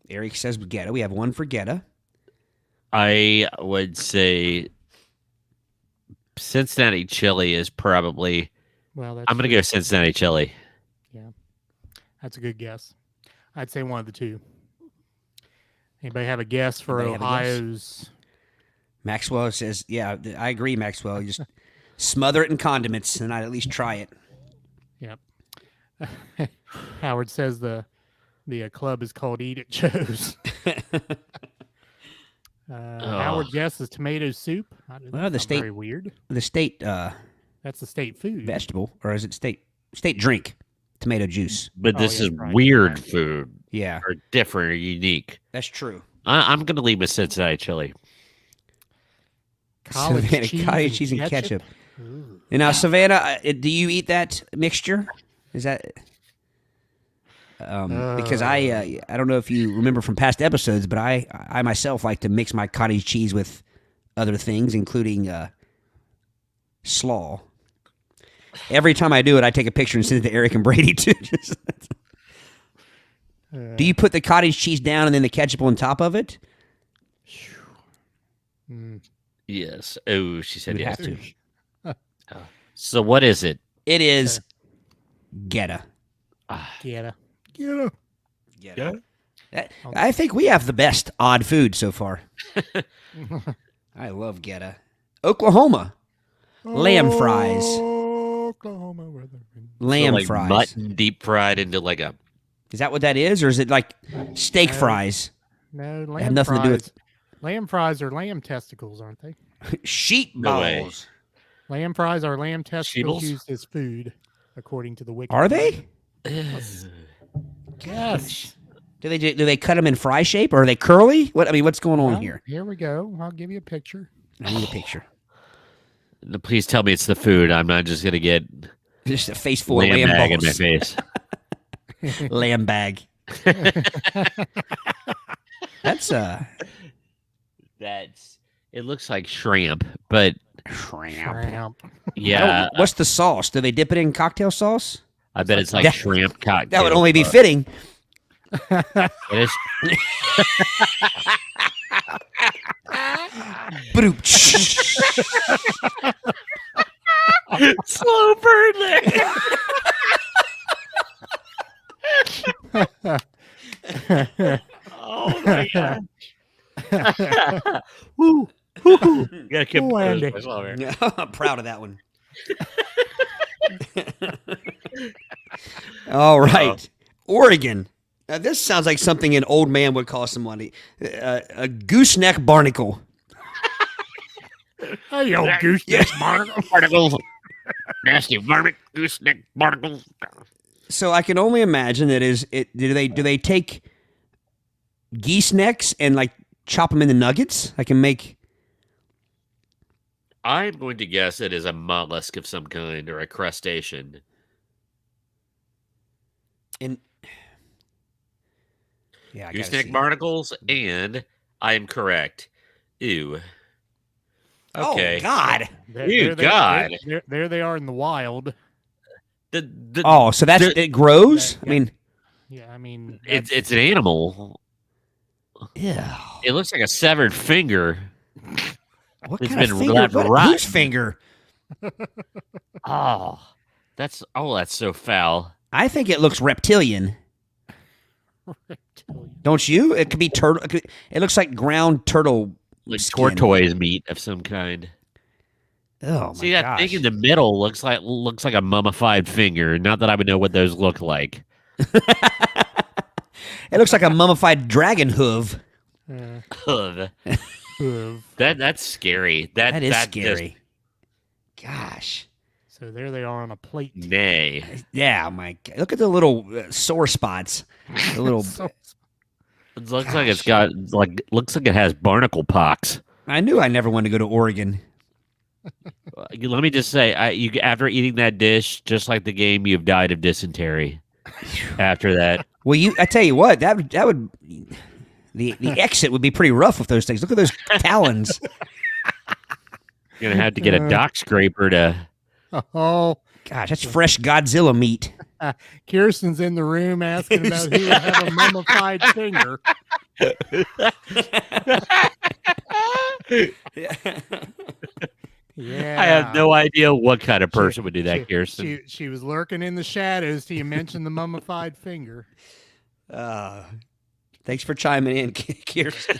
Eric says Geta. We have one for Geta. I would say Cincinnati chili is probably. Well, I'm going to go Cincinnati chili. Yeah, that's a good guess. I'd say one of the two. Anybody have a guess for Ohio's? Maxwell says, "Yeah, I agree, Maxwell. You just smother it in condiments, and I'd at least try it." Yep. Howard says the club is called Eat It Joe's. Howard guesses tomato soup. Well, the state very weird. The state that's the state food vegetable, or is it state drink? Tomato juice. But this is weird food. Yeah, or different or unique. That's true. I'm going to leave with Cincinnati chili. Cottage cheese and ketchup. And now, Savannah, do you eat that mixture? Is that because I don't know if you remember from past episodes, but I myself like to mix my cottage cheese with other things, including slaw. Every time I do it, I take a picture and send it to Eric and Brady too. Do you put the cottage cheese down and then the ketchup on top of it? Yes. Oh, she said yes. Have to. So what is it? It is Geta. Geta. I think we have the best odd food so far. I love Geta. Oklahoma. Lamb fries. Oklahoma weather. Lamb like fries. Mutton deep fried into like a. Is that what that is, or is it like steak fries? No, lamb have nothing fries. to do with Lamb fries are lamb testicles, aren't they? sheep No way. balls. Lamb fries are lamb testicles Sheebles? used as food, according to the wiki. Are they? Yes. Do they cut them in fry shape, or are they curly? What's going on Well, here? Here we go. I'll give you a picture. I need a picture. Please tell me it's the food. I'm not just gonna get Just a face full of lamb lamb bag in my balls. face. Lamb bag. That's It looks like shrimp, but Shrimp. yeah, what's the sauce? Do they dip it in cocktail sauce? I bet it's like That- shrimp cocktail. That would only be fitting. It is. Bloop. Slow burn there. Oh my god. Woo. Woo. You gotta keep Oh, Andy. myself here. Yeah, I'm proud of that one. All right. Oregon. Now, this sounds like something an old man would call somebody. A gooseneck barnacle. Hey, yo, gooseneck barnacle. Barnacles. Nasty varmint, gooseneck barnacles. So I can only imagine that do they take geese necks and like chop them into nuggets? I can make. I'm going to guess it is a mollusk of some kind or a crustacean. And yeah, I gotta Gooseneck see. barnacles, and I am correct. Ew. Okay. Oh God. God. There they are in the wild. The Oh, so that's it grows. I Yeah. mean, Yeah, I mean, it's an animal. yeah. It looks like a severed finger. What It's kind of been finger? left What, rotten. whose finger? Oh, that's so foul. I think it looks reptilian. Don't you? It could be turtle. It looks like ground turtle. Like skin. tortoise meat of some kind. Oh my See that gosh. thing in the middle looks like a mummified finger. Not that I would know what those look like. It looks like a mummified dragon hoof. Ugh. hoof. That's scary. That is just- scary. Gosh. So there they are on a plate. nay. Yeah, my God. Look at the little sore spots. The little. So- It looks like it's got looks like it has barnacle pox. I knew I never wanted to go to Oregon. Let me just say, after eating that dish, just like the game, you've died of dysentery. After that, Well, I tell you what, that would the exit would be pretty rough with those things. Look at those talons. you're gonna have to get a dock scraper to. Oh, Gosh, that's fresh Godzilla meat. Kirsten's in the room asking about who would have a mummified finger. Yeah, I have no idea what kind of person would do that, Kirsten. She was lurking in the shadows till you mentioned the mummified finger. Thanks for chiming in, Kirsten.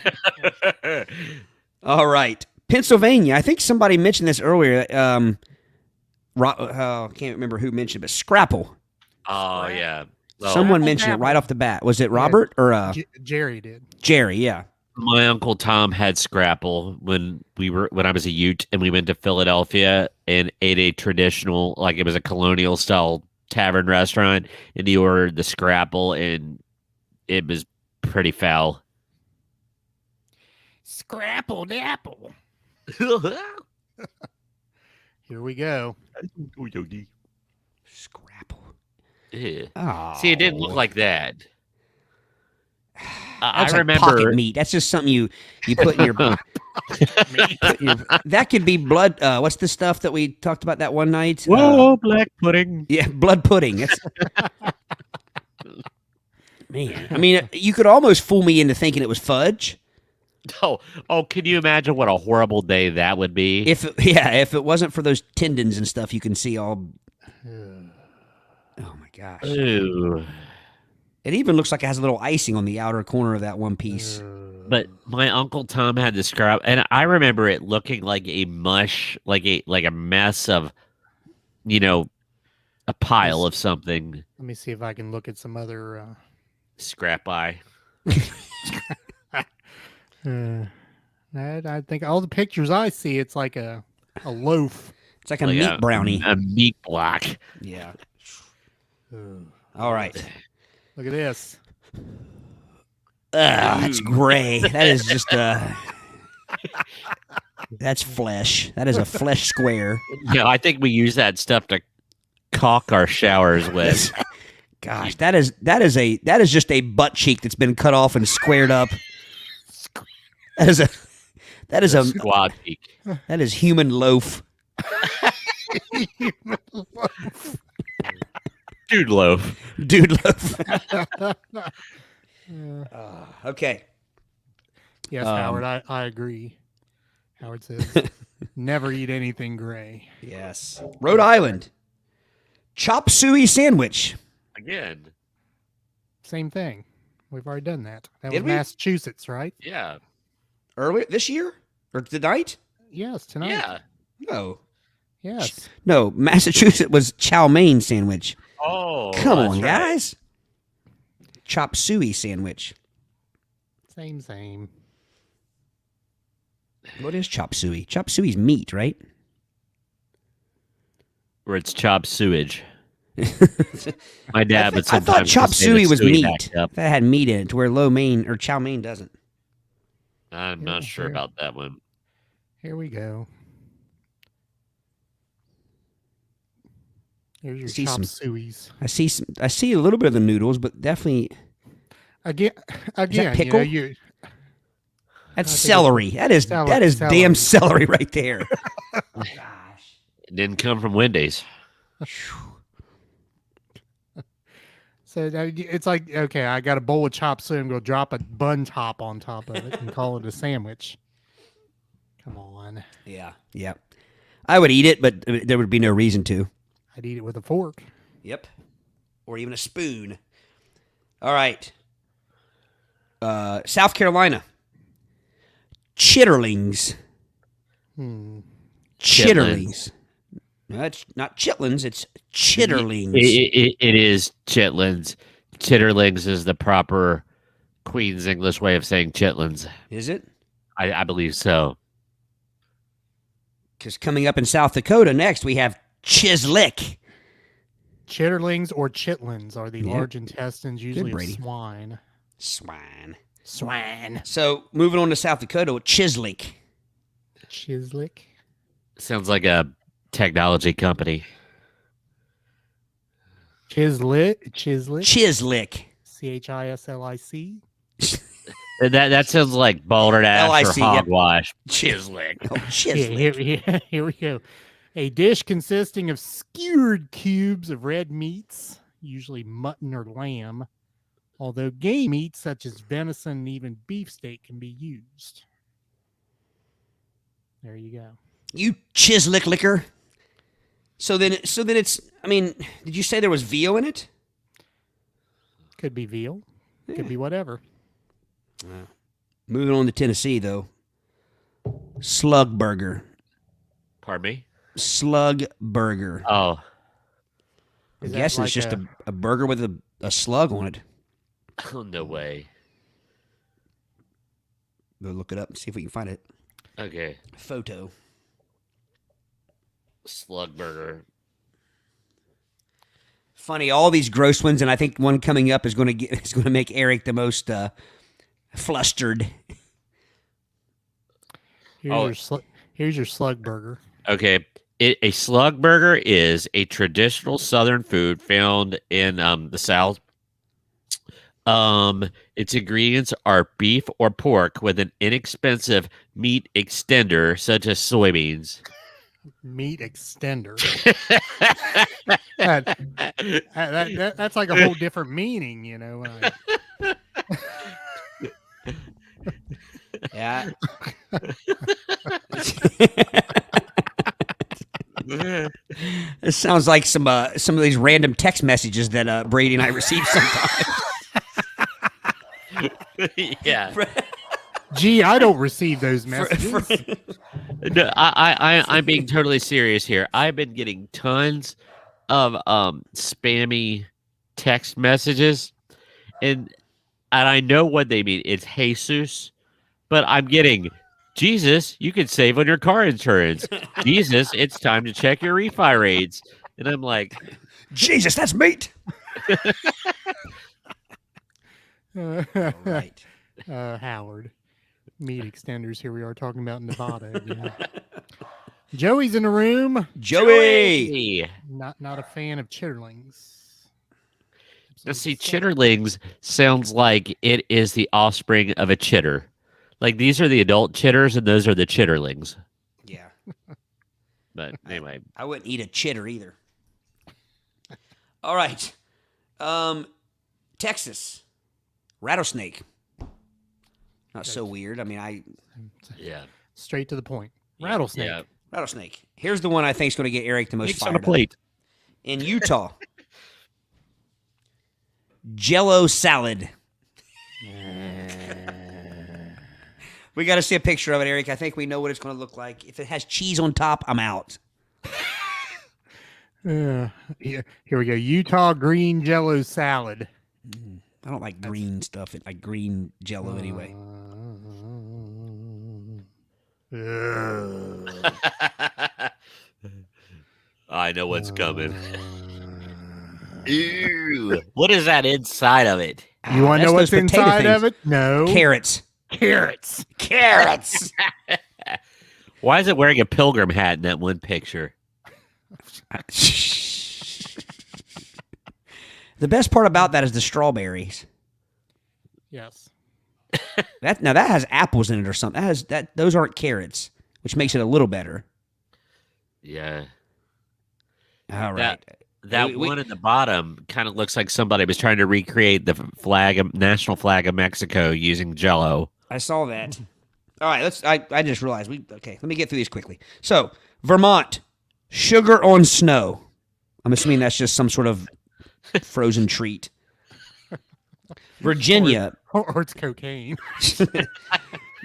All right, Pennsylvania. I think somebody mentioned this earlier. I can't remember who mentioned it, but Scrapple. Oh yeah. Well, Someone mentioned it right off the bat. Was it Robert or Jerry did. Jerry? Yeah. my Uncle Tom had Scrapple when I was a Ute, and we went to Philadelphia and ate a traditional, like it was a colonial style tavern restaurant, and he ordered the Scrapple, and it was pretty foul. Scrapple dapple. Here we go. Scrapple. Ew. Oh. See, it didn't look like that. I That's like remember pocket meat. That's just something you put in your. That could be blood. What's the stuff that we talked about that one night? Whoa, black pudding. Yeah, blood pudding. That's, man, I mean, you could almost fool me into thinking it was fudge. Oh, can you imagine what a horrible day that would be? If it wasn't for those tendons and stuff, you can see all. Oh my gosh! Ooh. It even looks like it has a little icing on the outer corner of that one piece. But my Uncle Tom had this scrap, and I remember it looking like a mush, like a mess of, a pile of something. Let me see if I can look at some other. Scrap eye. I think all the pictures I see, it's like a loaf. It's like a Like meat brownie. A meat block. Yeah. All right. Look at this. That's gray. That is just that's flesh. That is a flesh square. I think we use that stuff to caulk our showers with. Gosh, that is just a butt cheek that's been cut off and squared up. That is a Squad cheek. that is human loaf. Dude loaf. Dude loaf. Okay. Yes, Howard, I agree. Howard says, never eat anything gray. Yes. Rhode Island. Chop suey sandwich. Again. Same thing. We've already done that. That Did was we? Massachusetts, right? Yeah. Earlier this year? Or tonight? Yes, tonight. Yeah. No. Yes. No, Massachusetts was chow mein sandwich. Oh. Come that's on, right. guys. Chop suey sandwich. Same. What is chop suey? Chop suey's meat, right? Where it's chopped sewage. My dad would I sometimes thought chop just say the suey was suey meat. backed up. That had meat in it, to where lo mein or chow mein doesn't. I'm not Yeah, sure sure. about that one. Here we go. Here's your See chop some- sueys. I see a little bit of the noodles, but definitely Again, pickle? you that's I think celery. That is damn celery right there. It didn't come from Wendy's. So it's like, okay, I got a bowl of chop suey. I'm going to drop a bun top on top of it and call it a sandwich. Come on. Yeah. I would eat it, but there would be no reason to. I'd eat it with a fork. Yep. Or even a spoon. All right. South Carolina. Chitterlings. Chitterlings. No, it's not chitlins, it's chitterlings. It is chitlins. Chitterlings is the proper Queen's English way of saying chitlins. Is it? I believe so. Because coming up in South Dakota next, we have Chislick. Chitterlings or chitlins are the Yeah. large intestines, usually of Brady. swine. Swine. So moving on to South Dakota with Chislick. Chislick. Sounds like a technology company. Chislick. Chislick. CHISLIC. That sounds like balderdash LIC, or yep. hogwash. Chislick. Oh, Chislick. Here we go. A dish consisting of skewered cubes of red meats, usually mutton or lamb, although game meats such as venison and even beefsteak can be used. There you go. You Chislick liquor. So then it's, I mean, did you say there was veal in it? Could be veal. Could be whatever. Moving on to Tennessee, though. Slug Burger. Pardon me? Slug Burger. Oh. I'm Is that guessing it's like just a burger with a slug on it. Oh, no way. Go look it up and see if we can find it. Okay. Photo. Slug Burger. Funny, all these gross ones, and I think one coming up is going to make Eric the most flustered. Here's your slug burger. Okay. A slug burger is a traditional Southern food found in the South. Its ingredients are beef or pork with an inexpensive meat extender, such as soybeans. Meat extender. That's like a whole different meaning, you know. Yeah. It sounds like some of these random text messages that Brady and I receive sometimes. Yeah. Gee, I don't receive those messages. No, I'm being totally serious here. I've been getting tons of spammy text messages, and I know what they mean. It's Jesus, but I'm getting Jesus. You can save on your car insurance. Jesus, it's time to check your refi rates, and I'm like, Jesus, that's meat. Right. Howard. Meat extenders. Here we are talking about Nevada again. Joey's in the room. Joey. "Hey, Not a fan of Chitterlings. Now, see, Chitterlings sounds like it is the offspring of a chitter. Like these are the adult chitters, and those are the Chitterlings. Yeah. But anyway, I wouldn't eat a chitter either. All right. Texas. Rattlesnake. Not so weird. I mean, yeah, Straight to the point. Rattlesnake. yeah. rattlesnake. Here's the one I think is going to get Eric the most It's fired on a up. plate. In Utah. Jello salad. We got to see a picture of it, Eric. I think we know what it's going to look like. If it has cheese on top, I'm out. Here we go. Utah green Jello salad. I don't like green stuff. I like green Jello anyway. I know what's coming. Ew. What is that inside of it? You want to That's know what's those potato inside things. of it? No. Carrots. Carrots. Carrots. Why is it wearing a pilgrim hat in that one picture? The best part about that is the strawberries. Yes. That has apples in it or something. Those aren't carrots, which makes it a little better. Yeah. All right. That one at the bottom kind of looks like somebody was trying to recreate the national flag of Mexico using Jello. I saw that. All right, I just realized let me get through these quickly. So, Vermont, sugar on snow. I'm assuming that's just some sort of frozen treat. Virginia, Or it's cocaine.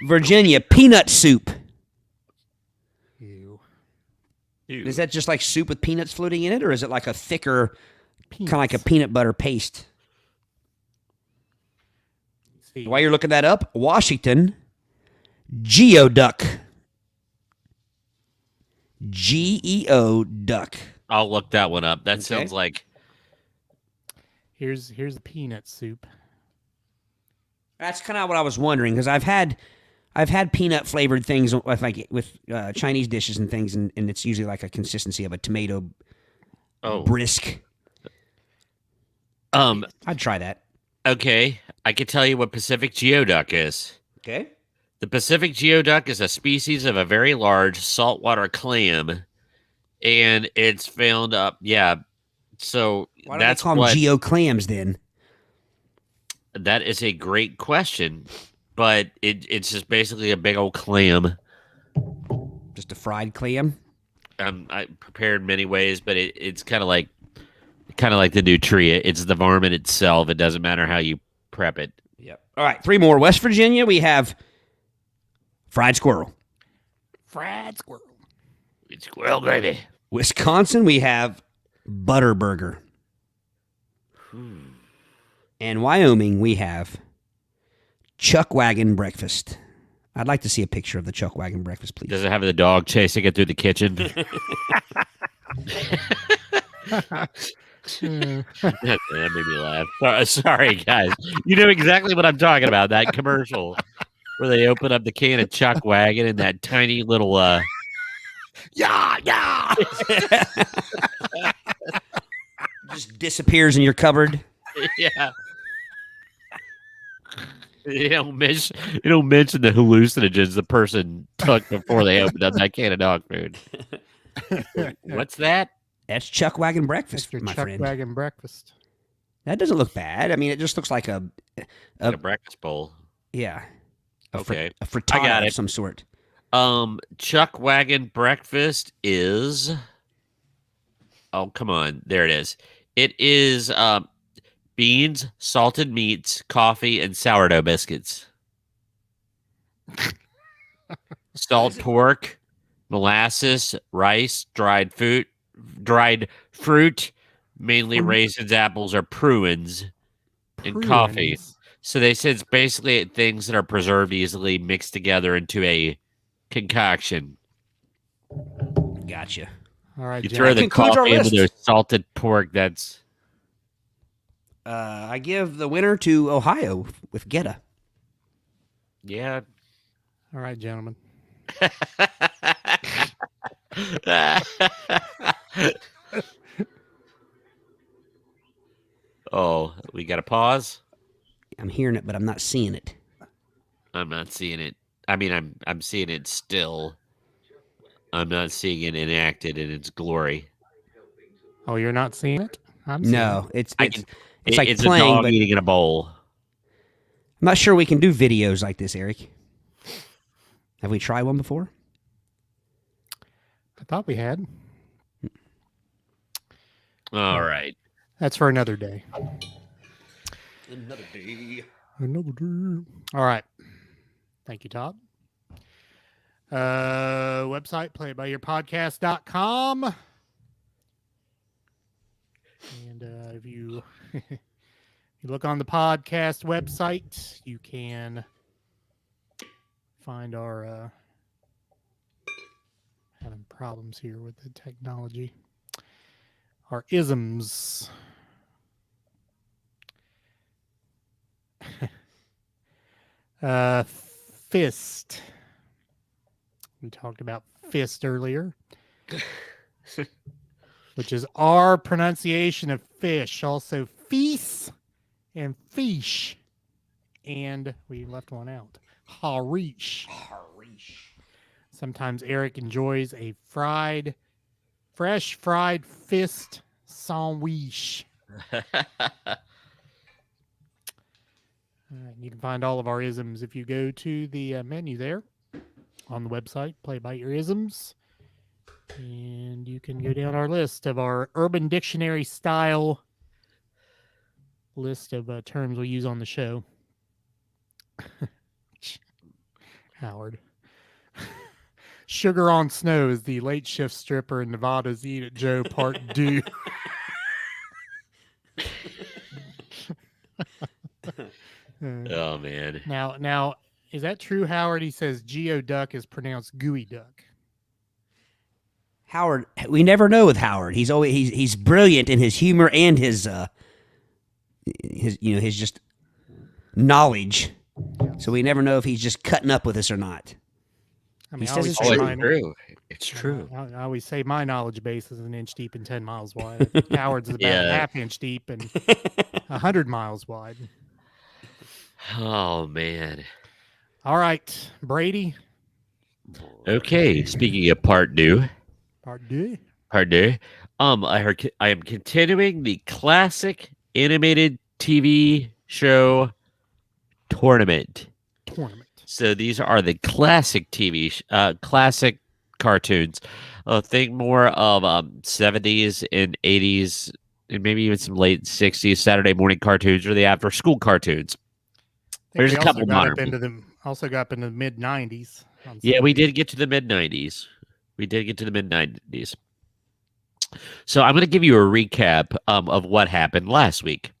Virginia, peanut soup. Ew. Is that just like soup with peanuts floating in it, or is it like a thicker, kind Peanuts. of like a peanut butter paste? See. While you're looking that up, Washington, Geoduck. Geo duck. I'll look that one up. That Okay. sounds like Here's the peanut soup. That's kind of what I was wondering, because I've had peanut flavored things with Chinese dishes and things, and it's usually like a consistency of a tomato brisk. I'd try that. Okay, I can tell you what Pacific Geoduck is. Okay. The Pacific Geoduck is a species of a very large saltwater clam, and it's found up. Yeah, so Why don't they that's call them what. geo clams then? That is a great question, but it's just basically a big old clam. Just a fried clam. I prepared many ways, but it's kind of like the nutria. It's the varmint itself. It doesn't matter how you prep it. Yep. All right, 3 more. West Virginia, we have fried squirrel. Fried squirrel. It's squirrel, baby. Wisconsin, we have butter burger. And Wyoming, we have Chuck Wagon breakfast. I'd like to see a picture of the Chuck Wagon breakfast, please. Does it have the dog chasing it through the kitchen? That made me laugh. Sorry, guys. You know exactly what I'm talking about. That commercial where they open up the can of Chuck Wagon and that tiny little yeah. Just disappears in your cupboard. Yeah. You don't mention the hallucinogens the person took before they opened up that can of dog food. What's that? That's Chuck Wagon breakfast, That's your my Chuck friend. Wagon breakfast. That doesn't look bad. I mean, it just looks like a breakfast bowl. yeah. Okay. A frittata I got of it. some sort. Chuck Wagon breakfast is. Oh, come on. There it is. It is beans, salted meats, coffee, and sourdough biscuits. Salt pork, molasses, rice, dried fruit, mainly raisins, apples, or pruins, and coffee. Pruins. So they said it's basically things that are preserved easily mixed together into a concoction. Gotcha. All right, You Jack. throw That the concludes our coffee into list. the salted pork. That's I give the winner to Ohio with Geta. yeah. All right, gentlemen. We got to pause. I'm hearing it, but I'm not seeing it. I'm not seeing it. I mean, I'm seeing it still. I'm not seeing it enacted in its glory. Oh, you're not seeing it? I'm seeing No, it. it's like It's playing, a dog but eating in a bowl. I'm not sure we can do videos like this, Eric. Have we tried one before? I thought we had. All right. That's for another day. Another day. Another day. All right. Thank you, Todd. Website, playitbyyourpodcast.com. And if you you look on the podcast website, you can find our having problems here with the technology. Our isms. Fist. We talked about fist earlier, which is our pronunciation of fish. Also, feast and fish. And we left one out. Harish. Sometimes Eric enjoys a fresh fried fist sandwich. You can find all of our isms if you go to the menu there on the website, Play by Your Isms. And you can go down our list of our Urban Dictionary style list of terms we use on the show. Howard. Sugar on Snow is the late shift stripper in Nevada's Eat It Joe Part 2. Oh, man. Now, is that true, Howard? He says Geoduck is pronounced Gooey Duck. Howard, we never know with Howard. He's brilliant in his humor and his just knowledge. So we never know if he's just cutting up with us or not. I mean, He I says always it's say true. mine- True. It's true. I always say my knowledge base is an inch deep and 10 miles wide. Howard's is about Yeah. a half inch deep and 100 miles wide. Oh, man. All right, Brady. Okay. Speaking of part two. Part 2. I am continuing the classic animated TV show tournament. So these are the classic classic cartoons. Think more of 70s and 80s and maybe even some late 60s Saturday morning cartoons or the after school cartoons. There's a couple modern. Also got up into the mid 90s. Yeah, we did get to the mid 90s. So I'm going to give you a recap of what happened last week.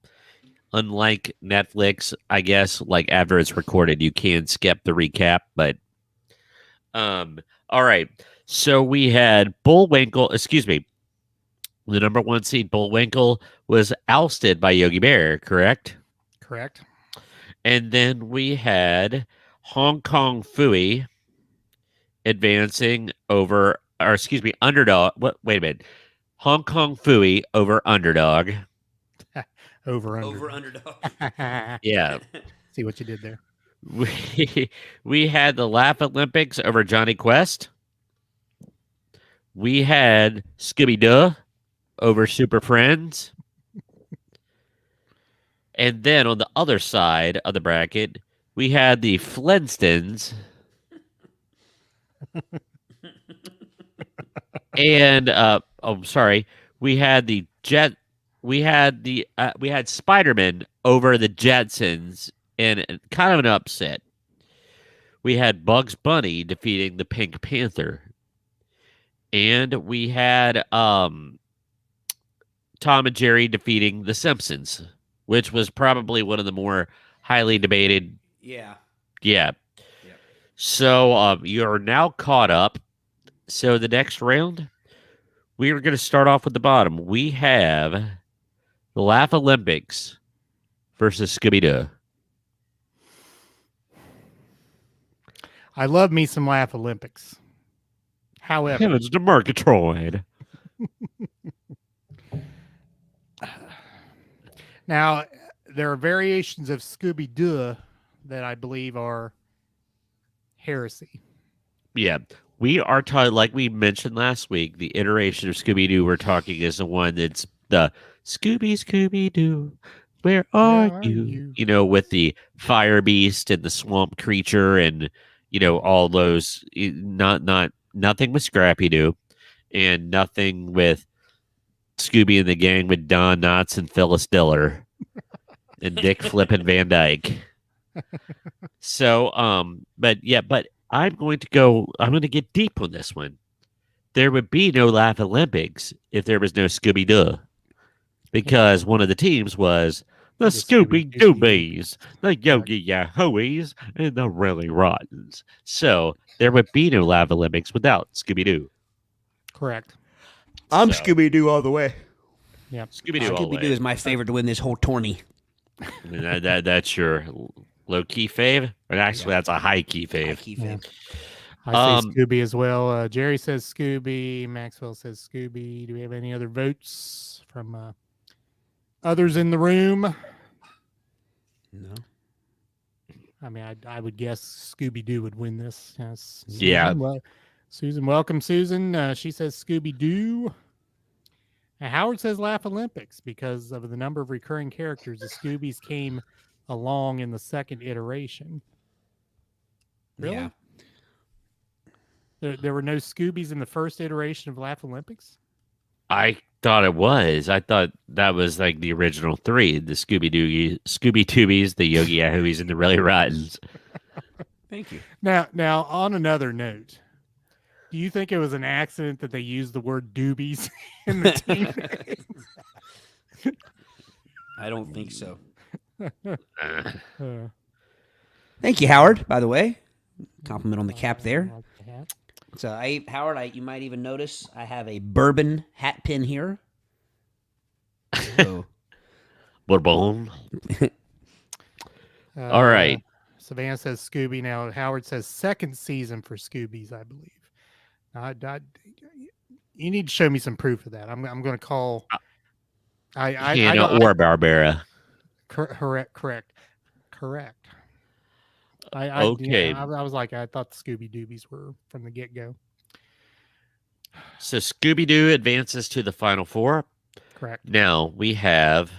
Unlike Netflix, I guess, like after it's recorded, you can skip the recap. But all right. So we had Bullwinkle. Excuse me. The number 1 seed Bullwinkle was ousted by Yogi Bear. Correct. And then we had Hong Kong Phooey advancing over, or excuse me, Underdog. Wait a minute. Hong Kong Phooey over Underdog. Over underdog. Yeah. See what you did there. We had the Laugh Olympics over Johnny Quest. We had Scooby Doo over Super Friends. And then on the other side of the bracket, we had the Flintstones. And we had the we had Spiderman over the Jetsons in kind of an upset. We had Bugs Bunny defeating the Pink Panther. And we had Tom and Jerry defeating the Simpsons, which was probably one of the more highly debated. Yeah. Yeah. Yep. So you're now caught up. So the next round, we are going to start off with the bottom. We have the Laugh Olympics versus Scooby Doo. I love me some Laugh Olympics. However, It's the Murgatroyd. now there are variations of Scooby Doo that I believe are heresy. Yeah. We are talking, like we mentioned last week, the iteration of Scooby Doo we're talking is the one that's the Scooby Doo, where are you? You know, with the fire beast and the swamp creature and, you know, all those, nothing with Scrappy Doo and nothing with Scooby and the Gang with Don Knotts and Phyllis Diller and Dick Flippin' Van Dyke. So, but I'm going to get deep on this one. There would be no Laugh Olympics if there was no Scooby Doo. Because one of the teams was the Scooby Doobies, the Yogi Yahooies, and the Really Rottens. So there would be no Laugh Olympics without Scooby Doo. Correct. I'm Scooby Doo all the way. Yep. Scooby Doo all the Scooby Doo way. is my favorite to win this whole tourney. That's your low key fave? Or actually, that's a high key fave. I say Scooby as well. Jerry says Scooby. Maxwell says Scooby. Do we have any other votes from others in the room? No. I mean, I would guess Scooby Doo would win this. Yes. Yeah. Susan, welcome, Susan. She says Scooby Doo. Howard says Laugh Olympics because of the number of recurring characters. The Scoobies came along in the second iteration. Really? Yeah. There were no Scoobies in the first iteration of Laugh Olympics? I thought it was. I thought that was like the original three: the Scooby Doobies, the Yogi Yahooies, and the Really Rottens. Thank you. Now, on another note, do you think it was an accident that they used the word doobies in the team name? I don't think so. Uh, Thank you, Howard, by the way. Compliment on the cap there. I like the hat. So, Howard, you might even notice I have a bourbon hat pin here. So, Bourbon. All right. Savannah says Scooby. Now, Howard says second season for Scoobies, I believe. You need to show me some proof of that. I'm going to call. Hannah or Barbara. Correct. Okay. Yeah, I was like, I thought the Scooby Doobies were from the get go. So Scooby Doo advances to the final four. Correct. Now we have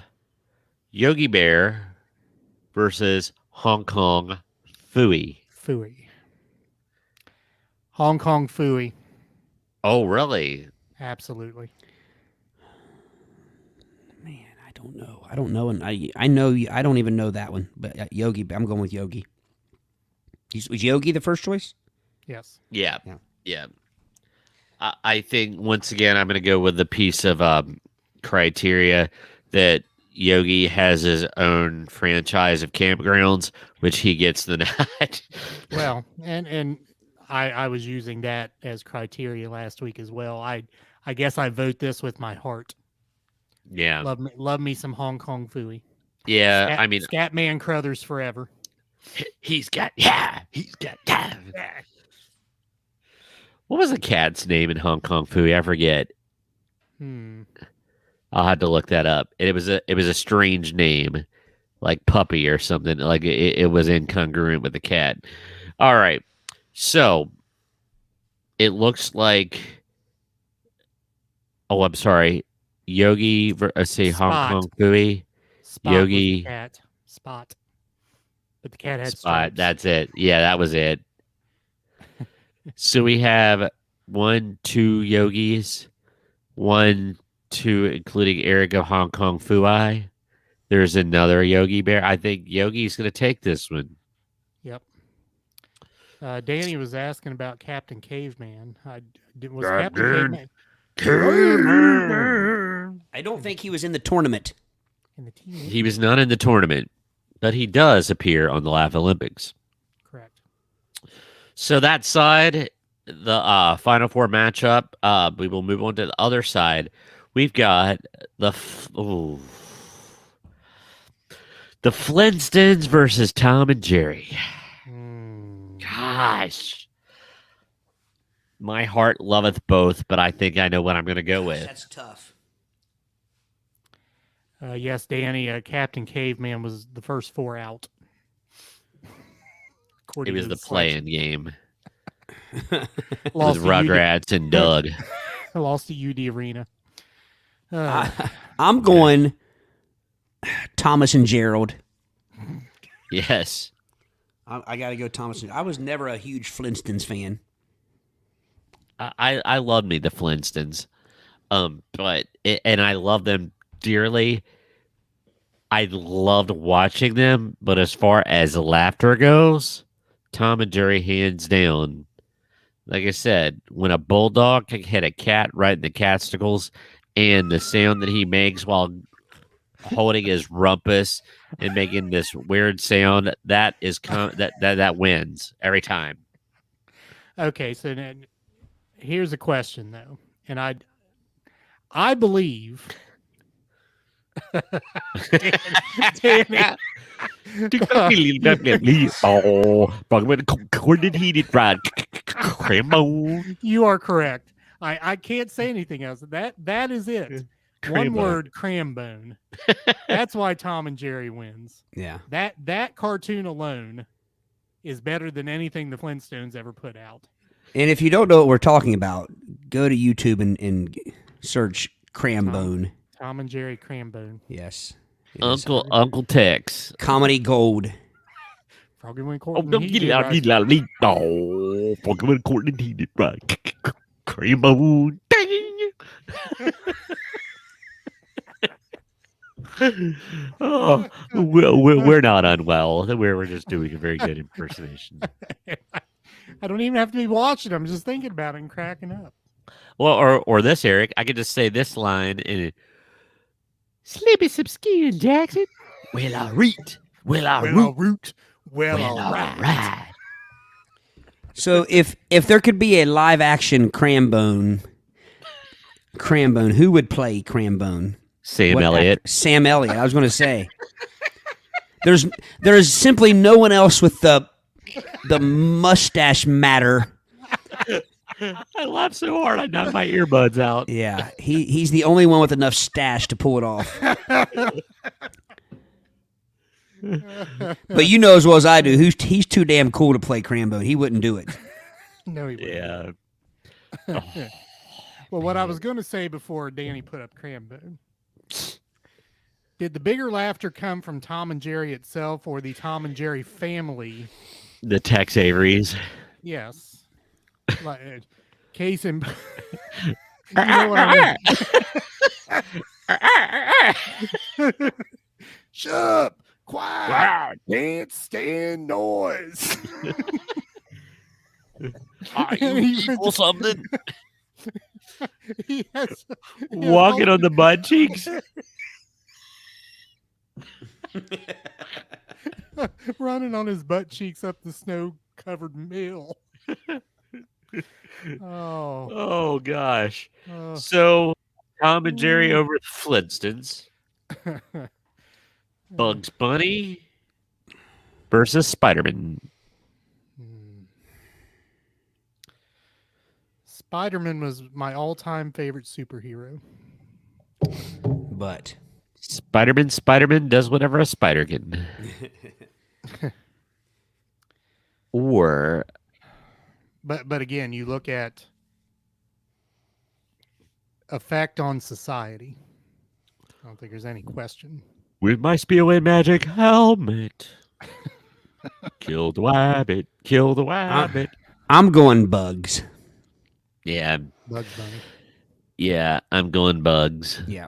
Yogi Bear versus Hong Kong Phooey. Hong Kong Phooey. Oh, really? Absolutely. man, I don't know. And I know, I don't even know that one. But Yogi, I'm going with Yogi. Was Yogi the first choice? Yes. Yeah. I think once again I'm going to go with the piece of criteria that Yogi has his own franchise of campgrounds, which he gets the nod. Well, and I was using that as criteria last week as well. I guess I vote this with my heart. Yeah. Love me some Hong Kong Phooey. Yeah. I mean, Scatman Crothers forever. he's got. What was the cat's name in Hong Kong Phooey? I forget. I'll have to look that up. It was a strange name, like Puppy or something. Like it was incongruent with the cat. All right, so it looks like. Oh, I'm sorry, Yogi. Say Hong Kong Phooey. Yogi cat Spot, but the cat had Spot. stripes. That's it. Yeah, that was it. So we have 1, 2 Yogis, 1, 2, including Eric of Hong Kong Phooey. There's another Yogi Bear. I think Yogi's going to take this one. Yep. Danny was asking about Captain Caveman. Was Captain Caveman I don't think he was in the tournament. in the team? He was not in the tournament, but he does appear on the Laugh Olympics. Correct. So that side, the Final Four matchup, we will move on to the other side. We've got the Flintstones versus Tom and Jerry. Gosh. My heart loveth both, but I think I know what I'm going to go with. That's tough. Yes, Danny, Captain Caveman was the first 4 out. It According was to the selection. playing game Lost with to UD Rugrats and Doug. Lost to UD Arena. I'm going Thomas and Gerald. Yes. I got to go Thomas. I was never a huge Flintstones fan. I love me the Flintstones, and I love them dearly. I loved watching them, but as far as laughter goes, Tom and Jerry hands down. Like I said, when a bulldog can hit a cat right in the catsticles, and the sound that he makes while holding his rumpus and making this weird sound, that is that wins every time. Okay, so then here's a question though, and I believe Danny, you are correct. I can't say anything else. That is it. One word, cram bone. That's why Tom and Jerry wins. Yeah. That cartoon alone is better than anything the Flintstones ever put out. And if you don't know what we're talking about, go to YouTube and search Crambone. Tom and Jerry Crambone. Yes. Uncle Tex. Comedy gold. Froggy when Oh, Courtney. don't he get did out, right. get out, lead. Oh, fucking Courtney, he did right. Cream Oh, we're not unwell. We're just doing a very good impersonation. I don't even have to be watching. I'm just thinking about it and cracking up. Well, or this, Eric. I could just say this line in Slippy Subskin Jackson. Well, I read. Well, I root. Well, Well, all right. right. So if there could be a live action Crambone, who would play Crambone? Sam What Elliott. Sam Elliott. I was going to say. There's simply no one else with the mustache matter. I laughed so hard I knocked my earbuds out. Yeah, he's the only one with enough stash to pull it off. But you know as well as I do, he's too damn cool to play Crambone. He wouldn't do it. No, he wouldn't. Yeah. Well, what I was going to say before Danny put up Crambone, did the bigger laughter come from Tom and Jerry itself or the Tom and Jerry family? The Tex Averys. Yes. Like, case in you know what I mean? Shut up. Quiet. Can't stand noise. Or something. Yes. Walking on the butt cheeks. Running on his butt cheeks up the snow-covered mill. Oh. Oh gosh. Oh. So Tom and Jerry over the Flintstones. Bugs Bunny versus Spiderman. Spiderman was my all-time favorite superhero. But Spiderman does whatever a spider can. Or But again, you look at effect on society. I don't think there's any question. with my Spielway magic helmet. Kill the wabbit. Kill the wabbit. I'm going Bugs. Yeah. Bugs Bunny. Yeah, I'm going Bugs. Yeah.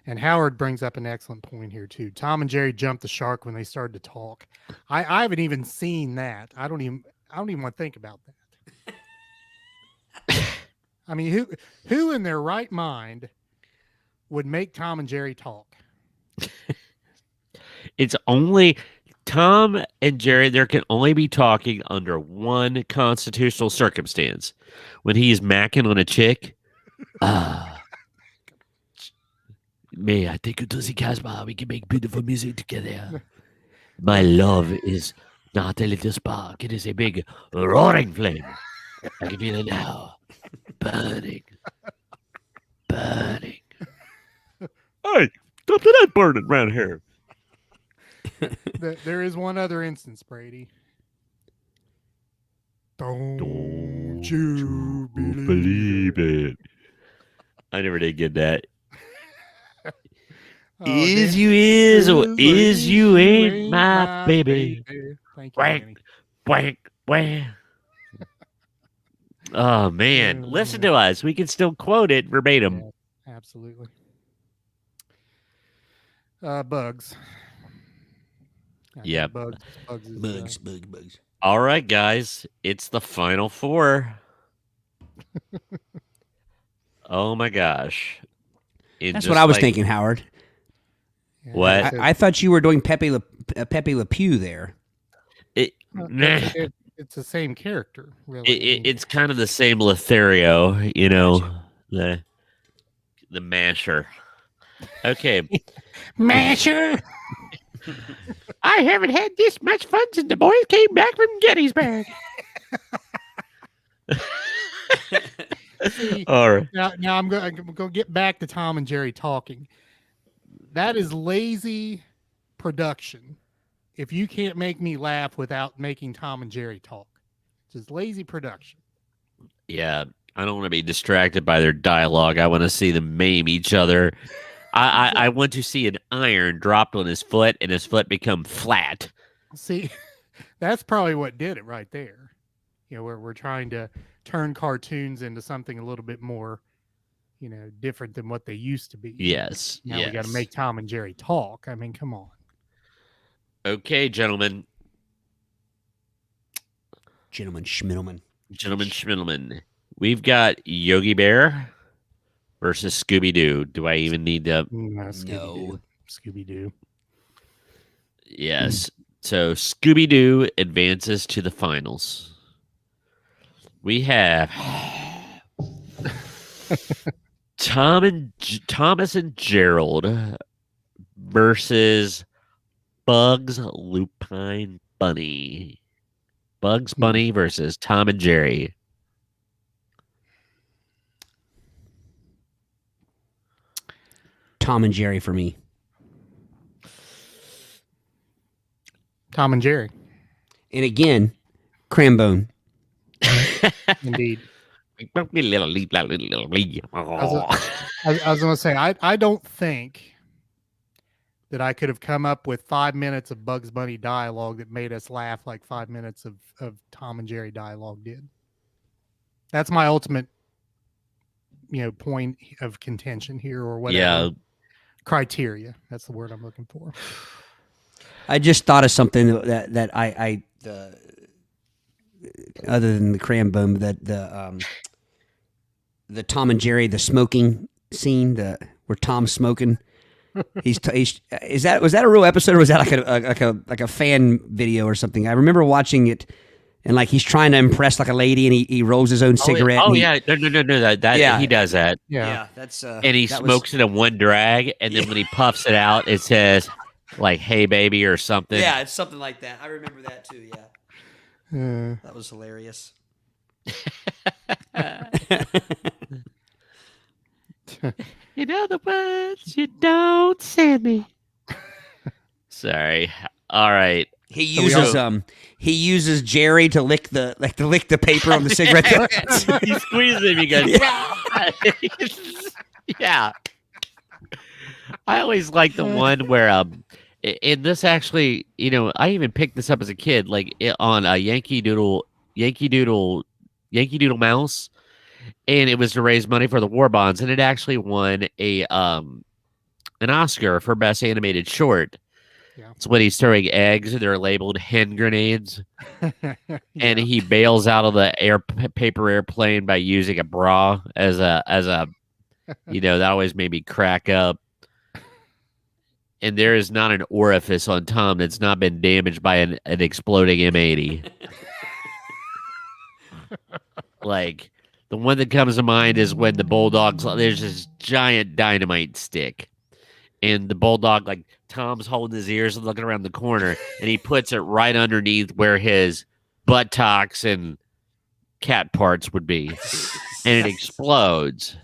And Howard brings up an excellent point here too. Tom and Jerry jumped the shark when they started to talk. I haven't even seen that. I don't even want to think about that. I mean, who in their right mind would make Tom and Jerry talk? It's only Tom and Jerry. There can only be talking under one constitutional circumstance: when he's macking on a chick. May I take you to the Casbah? We can make beautiful music together. My love is not a little spark; it is a big roaring flame. I can feel it now, burning, burning. Hey, something that's burning around here. There is one other instance, Brady. Don't you believe it? I never did get that. Oh, Is Dan- you is or or is you ain't my baby. Thank you, Wank, Danny. wank, wank. Oh man, listen to us. We can still quote it verbatim. Yeah, absolutely. Bugs. I think Yep. Bugs is, Bugs. All right, guys, it's the final four. Oh my gosh. That's what I was thinking, Howard. yeah, What? that's it. I thought you were doing Pepe Le Pew there. It's the same character, really. I mean, It's kind of the same Lothario, you know, the masher. Okay. Masher. I haven't had this much fun since the boys came back from Gettysburg. See, All right. now I'm going to get back to Tom and Jerry talking. That is lazy production. If you can't make me laugh without making Tom and Jerry talk, it's just lazy production. Yeah, I don't want to be distracted by their dialogue. I want to see them maim each other. I want to see an iron dropped on his foot and his foot become flat. See, that's probably what did it right there. You know, where we're trying to turn cartoons into something a little bit more, you know, different than what they used to be. Yes. Now yes. we got to make Tom and Jerry talk. I mean, come on. Okay, gentlemen. Gentlemen, Schmiddleman. We've got Yogi Bear versus Scooby Doo. Do I even need to? No. Scooby Doo. Yes. So Scooby Doo advances to the finals. We have Thomas and Gerald versus Bugs Lupine Bunny. Bugs Bunny versus Tom and Jerry. Tom and Jerry for me. Tom and Jerry. And again, Crambone. Indeed. Oh. I was going to say, I don't think that I could have come up with 5 minutes of Bugs Bunny dialogue that made us laugh like 5 minutes of Tom and Jerry dialogue did. That's my ultimate, you know, point of contention here or whatever. Yeah. Criteria. That's the word I'm looking for. I just thought of something that I other than the Crambone, that the Tom and Jerry, the smoking scene, where Tom's smoking. Was that a real episode, or was that like a fan video or something? I remember watching it, and like he's trying to impress like a lady, and he rolls his own cigarette. Oh, and yeah, no, that Yeah. he does that, Yeah. that's and he smokes it in one drag, and then when he puffs it out, it says like "Hey baby" or something. Yeah, it's something like that. I remember that too. Yeah, that was hilarious. In other words, you don't send me. Sorry. All right. He uses Jerry to lick the paper on the cigarette. He squeezes him. He goes, yeah. I always like the one where and this actually, you know, I even picked this up as a kid, like on a Yankee Doodle Mouse, and it was to raise money for the war bonds, and it actually won an Oscar for best animated short. Yeah. It's when he's throwing eggs, they're labeled hand grenades, and he bails out of the paper airplane by using a bra as a you know, that always made me crack up. And there is not an orifice on Tom that's not been damaged by an exploding M80. Like, the one that comes to mind is when the Bulldogs, there's this giant dynamite stick. And the Bulldog, like, Tom's holding his ears and looking around the corner, and he puts it right underneath where his buttocks and cat parts would be. And it explodes.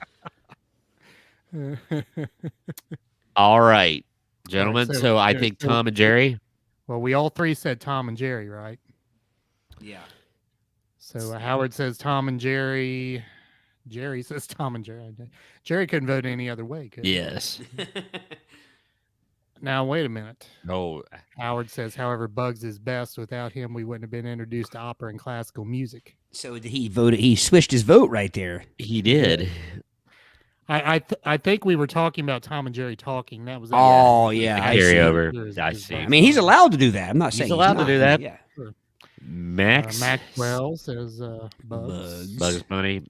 All right, gentlemen. so- So I yeah, think so- Tom and Jerry. Well, we all three said Tom and Jerry, right? Yeah. So Howard says Tom and Jerry. Jerry says Tom and Jerry. Jerry couldn't vote any other way, could he? Yes. Now, wait a minute. Oh, Howard says, however, Bugs is best. Without him, we wouldn't have been introduced to opera and classical music. So he voted. He switched his vote right there. he did. I think we were talking about Tom and Jerry talking. That was Oh yeah, I see. Carryover. I see. I mean, he's allowed to do that. I'm not He's saying allowed to not. do that. Yeah. Max. Maxwell says Bugs. Bugs. Bugs Bunny.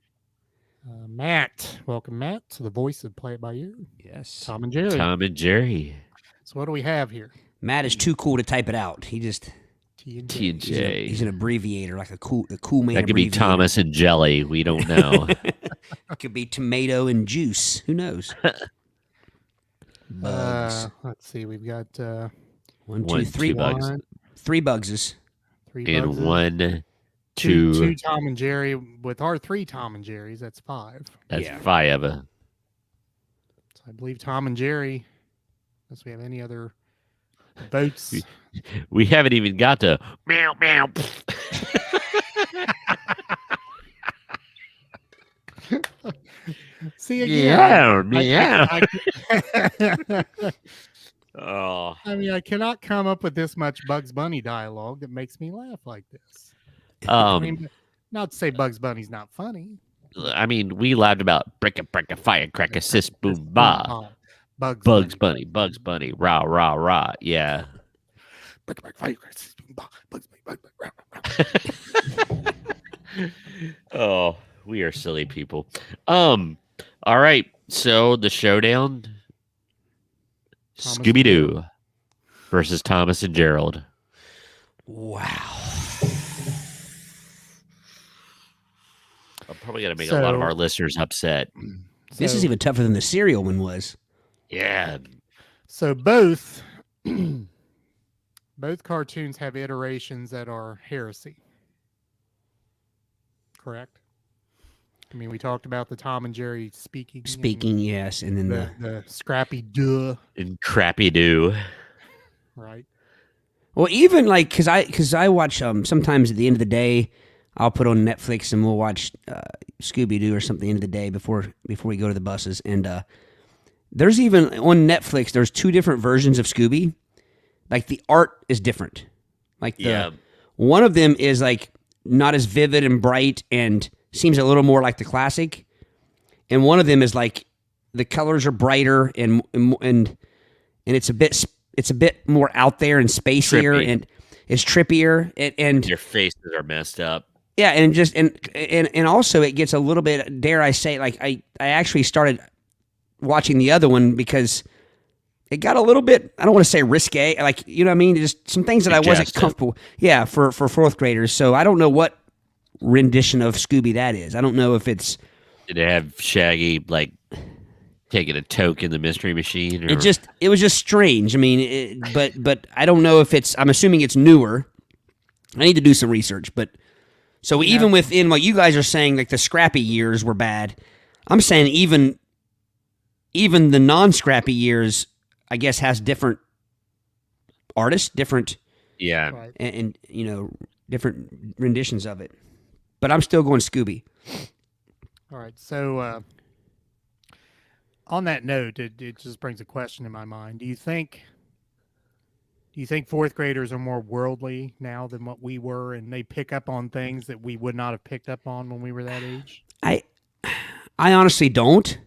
Matt, welcome Matt to the voice of Play It By You. Yes. Tom and Jerry. Tom and Jerry. So what do we have here? Matt is too cool to type it out. He just T and T and he's, J. he's an abbreviator, like a cool man. That could be abbreviator. Thomas and Jelly. We don't know. It could be tomato and juice. Who knows? Bugs. Let's see. We've got 1, 2, one, 3 two bugs. one, 3 Bugses. 3 And Bugses, 1, two 2. Tom and Jerry. With our 3 Tom and Jerry's, that's 5. That's Yeah. 5. So I believe Tom and Jerry. Unless we have any other votes. We haven't even got to meow meow. See again. Meow meow. I Oh, I mean, I cannot come up with this much Bugs Bunny dialogue that makes me laugh like this. I mean, not to say Bugs Bunny's not funny. I mean, we laughed about brick a firecracker, sis boom ba. Bugs Bunny, rah rah rah. Yeah. Oh, we are silly people. All right. So the showdown: Thomas Scooby Doo versus Thomas and Gerald. Wow. I'm probably gonna make a lot of So- our listeners upset. This is even tougher than the cereal one was. Yeah. So both both cartoons have iterations that are heresy. Correct? I mean, we talked about the Tom and Jerry speaking. and Speaking, yes, and then the Scrappy Doo, And Crappy Doo. right? well, even like because I watch sometimes at the end of the day, I'll put on Netflix and we'll watch Scooby Doo or something at the end of the day before we go to the buses. And there's even on Netflix, there's 2 different versions of Scooby. Like the art is different. Like one of them is like not as vivid and bright and seems a little more like the classic, and one of them is like the colors are brighter and it's a bit more out there and spacier Trippy. and it's trippier and Your faces are messed up. yeah, and just and also it gets a little bit, dare I say, like I actually started watching the other one because it got a little bit, I don't want to say risque, like, you know what I mean? Just some things that I wasn't Suggestive. comfortable. Yeah, for 4th graders. So I don't know what rendition of Scooby that is. I don't know if it's Did it have Shaggy like taking a toke in the mystery machine? Or... it was just strange. I mean, but I don't know if it's, I'm assuming it's newer. I need to do some research, but so even within what you guys are saying, like the Scrappy years were bad, I'm saying even the non-Scrappy years, I guess, has different artists, different Yeah. Right. and you know, different renditions of it. But I'm still going Scooby. All right. So on that note, it just brings a question in my mind. Do you think 4th graders are more worldly now than what we were, and they pick up on things that we would not have picked up on when we were that age? I honestly don't.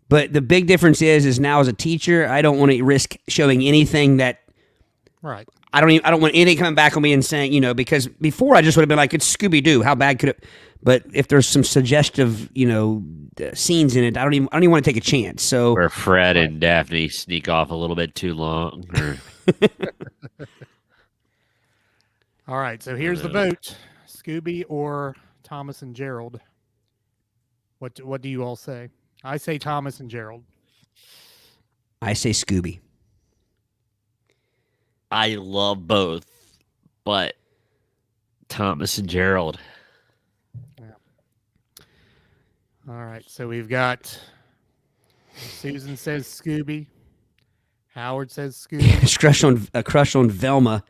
But the big difference is now as a teacher, I don't want to risk showing anything that Right. I don't want anything coming back on me and saying, you know, because before I just would have been like, it's Scooby Doo. How bad could it? But if there's some suggestive, you know, scenes in it, I don't even want to take a chance. So Where Fred and Daphne sneak off a little bit too long. Or... All right. So here's the vote: Scooby or Thomas and Gerald. What do you all say? I say Thomas and Gerald. I say Scooby. I love both, but Thomas and Gerald. All right. So we've got Susan says Scooby. Howard says Scooby. Crush on Velma.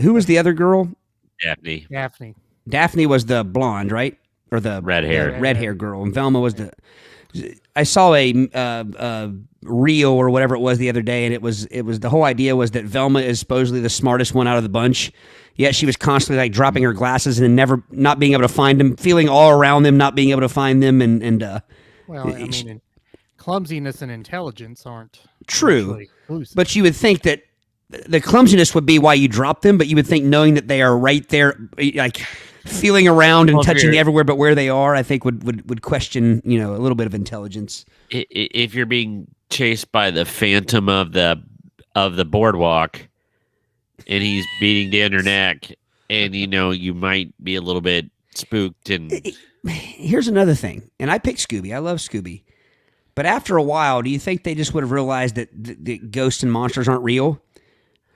Who was the other girl? Daphne. Daphne. Was the blonde, right? Or the Red hair. red hair girl, and Velma was the. I saw a reel or whatever it was the other day, and it was the whole idea was that Velma is supposedly the smartest one out of the bunch. Yet she was constantly like dropping her glasses and never not being able to find them, feeling all around them, not being able to find them, and well, I mean, clumsiness and intelligence aren't true. exclusive. But you would think that the clumsiness would be why you drop them, but you would think knowing that they are right there, like feeling around and touching everywhere but where they are, I think would question, a little bit of intelligence. If you're being chased by the phantom of the boardwalk and he's beating down your neck and you might be a little bit spooked. And here's another thing, and I picked Scooby. I love Scooby. But after a while, do you think they just would have realized that the ghosts and monsters aren't real?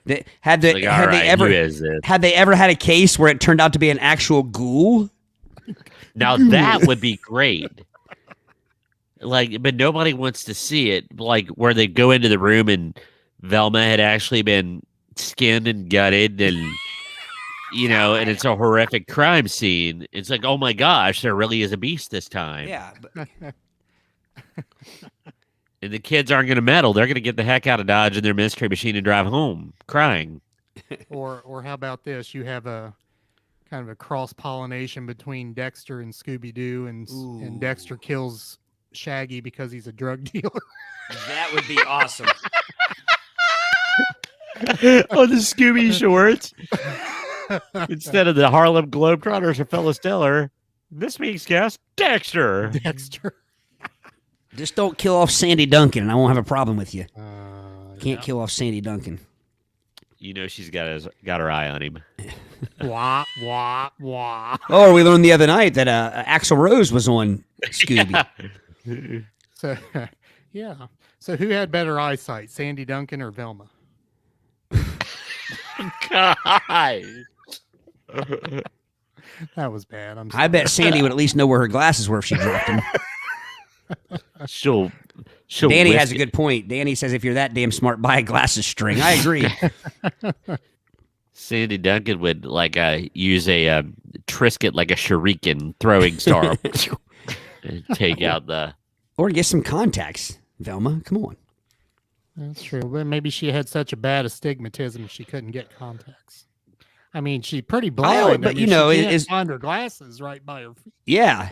That had they ever had a case where it turned out to be an actual ghoul? Now that would be great. But nobody wants to see it. Like where they go into the room and Velma had actually been skinned and gutted, and and it's a horrific crime scene. It's like, oh my gosh, there really is a beast this time. Yeah. But... And the kids aren't going to meddle. They're going to get the heck out of Dodge in their mystery machine and drive home crying. Or how about this? You have a kind of a cross-pollination between Dexter and Scooby Doo, and Dexter kills Shaggy because he's a drug dealer. That would be awesome. Oh, the Scooby shorts. Instead of the Harlem Globetrotters or Phyllis Diller, this week's guest, Dexter. Just don't kill off Sandy Duncan, and I won't have a problem with you. Can't kill off Sandy Duncan. She's got her eye on him. Wah, wah, wah. Oh, we learned the other night that Axl Rose was on Scooby. So, yeah. So who had better eyesight, Sandy Duncan or Velma? God. That was bad. I'm sorry. I bet Sandy would at least know where her glasses were if she dropped them. She'll Danny has a good point. Danny says if you're that damn smart, buy a glasses string. I agree. Sandy Duncan would use a Trisket like a shuriken throwing star and take out the... Or get some contacts, Velma. Come on. That's true. But maybe she had such a bad astigmatism she couldn't get contacts. I mean, she's pretty blind. But she can't find her glasses right by her feet. Yeah.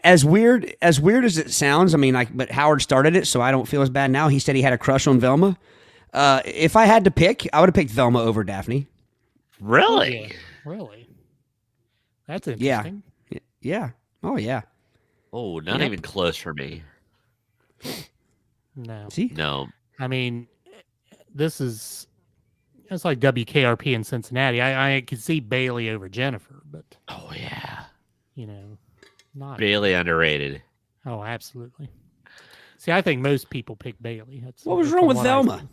As weird as it sounds, I mean, but Howard started it, so I don't feel as bad now. He said he had a crush on Velma. If I had to pick, I would have picked Velma over Daphne. Really? Really? That's interesting. Yeah. Oh, yeah. Oh, not even close for me. No. See? No. I mean, it's like WKRP in Cincinnati. I could see Bailey over Jennifer, but... Oh, yeah. Not Bailey underrated. Oh, absolutely. See, I think most people pick Bailey. What was wrong with Velma?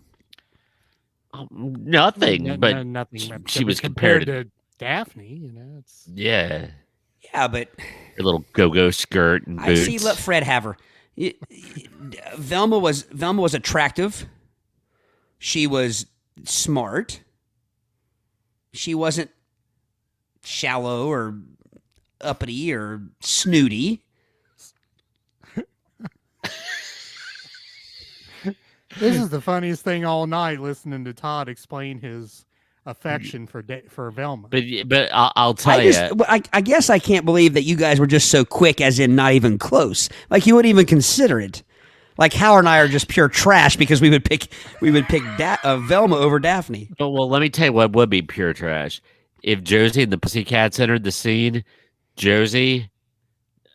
Nothing, but nothing. She was compared to Daphne. Yeah. Yeah, but her little go-go skirt and boots. I see. Let Fred have her. Velma was attractive. She was smart. She wasn't shallow or uppity or snooty. This is the funniest thing all night, listening to Todd explain his affection for Velma. But I'll tell you. I guess I can't believe that you guys were just so quick, as in not even close. Like you wouldn't even consider it. Like Howard and I are just pure trash because we would pick Velma over Daphne. Well, let me tell you what would be pure trash. If Josie and the Pussycats entered the scene, Josie,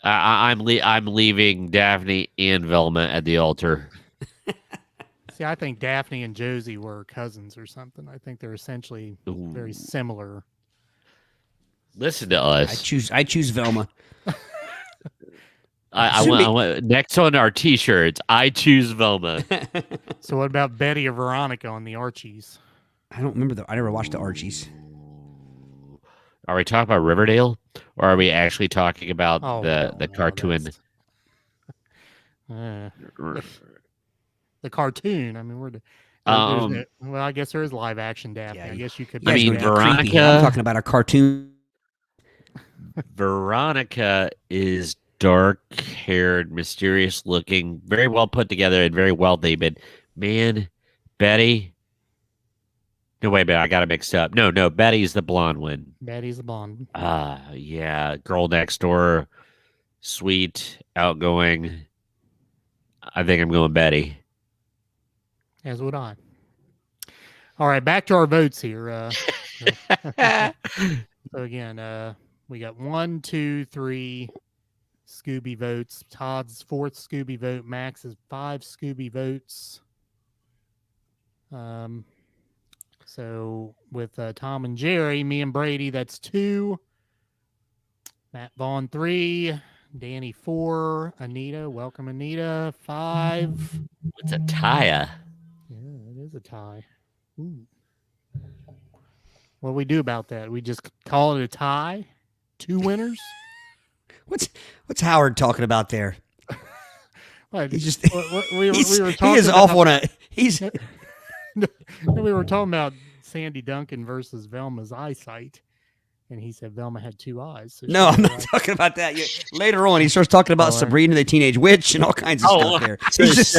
I'm leaving Daphne and Velma at the altar. See, I think Daphne and Josie were cousins or something. I think they're essentially very similar. Listen to us. I choose Velma. I want next on our T-shirts. I choose Velma. So what about Betty or Veronica on the Archies? I don't remember I never watched the Archies. Are we talking about Riverdale, or are we actually talking about the cartoon? The cartoon. I mean, well, I guess there is live action Daphne. Yeah, I guess you could. You guys mean, gonna get creepy here. Veronica- I'm talking about a cartoon. Veronica is dark-haired, mysterious-looking, very well put together, and very wealthy. But man, Betty. No, wait a minute. I got it mixed up. No, Betty's the blonde one. Betty's the blonde. Yeah. Girl next door, sweet, outgoing. I think I'm going Betty. As would I. All right, back to our votes here. So again, we got 1, 2, 3 Scooby votes. Todd's 4th Scooby vote. Max's 5 Scooby votes. So with Tom and Jerry, me and Brady, that's 2. Matt Vaughn 3. Danny 4. Anita, welcome Anita, 5. What's a tie? Yeah, it is a tie. Ooh. What do we do about that? We just call it a tie? 2 winners? What's Howard talking about there? What? He's just we were he talking is about, off on a he's we were talking about Sandy Duncan versus Velma's eyesight, and he said Velma had 2 eyes. So no, I'm not talking about that. Later on, he starts talking about Sabrina the Teenage Witch and all kinds of stuff there. He's just,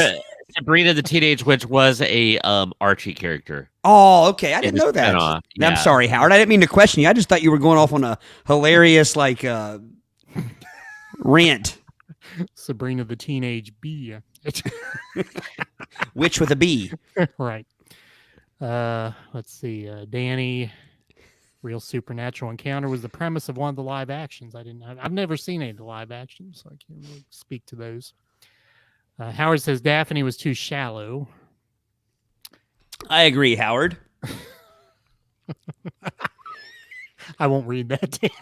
Sabrina the Teenage Witch was a Archie character. oh, okay. I didn't know that. spin-off, yeah. I'm sorry, Howard. I didn't mean to question you. I just thought you were going off on a hilarious rant. Sabrina the Teenage Bee. Witch with a B. Right. Let's see. Danny, real supernatural encounter was the premise of one of the live actions. I've never seen any of the live actions, so I can't really speak to those. Howard says Daphne was too shallow. I agree, Howard. I won't read that, Danny.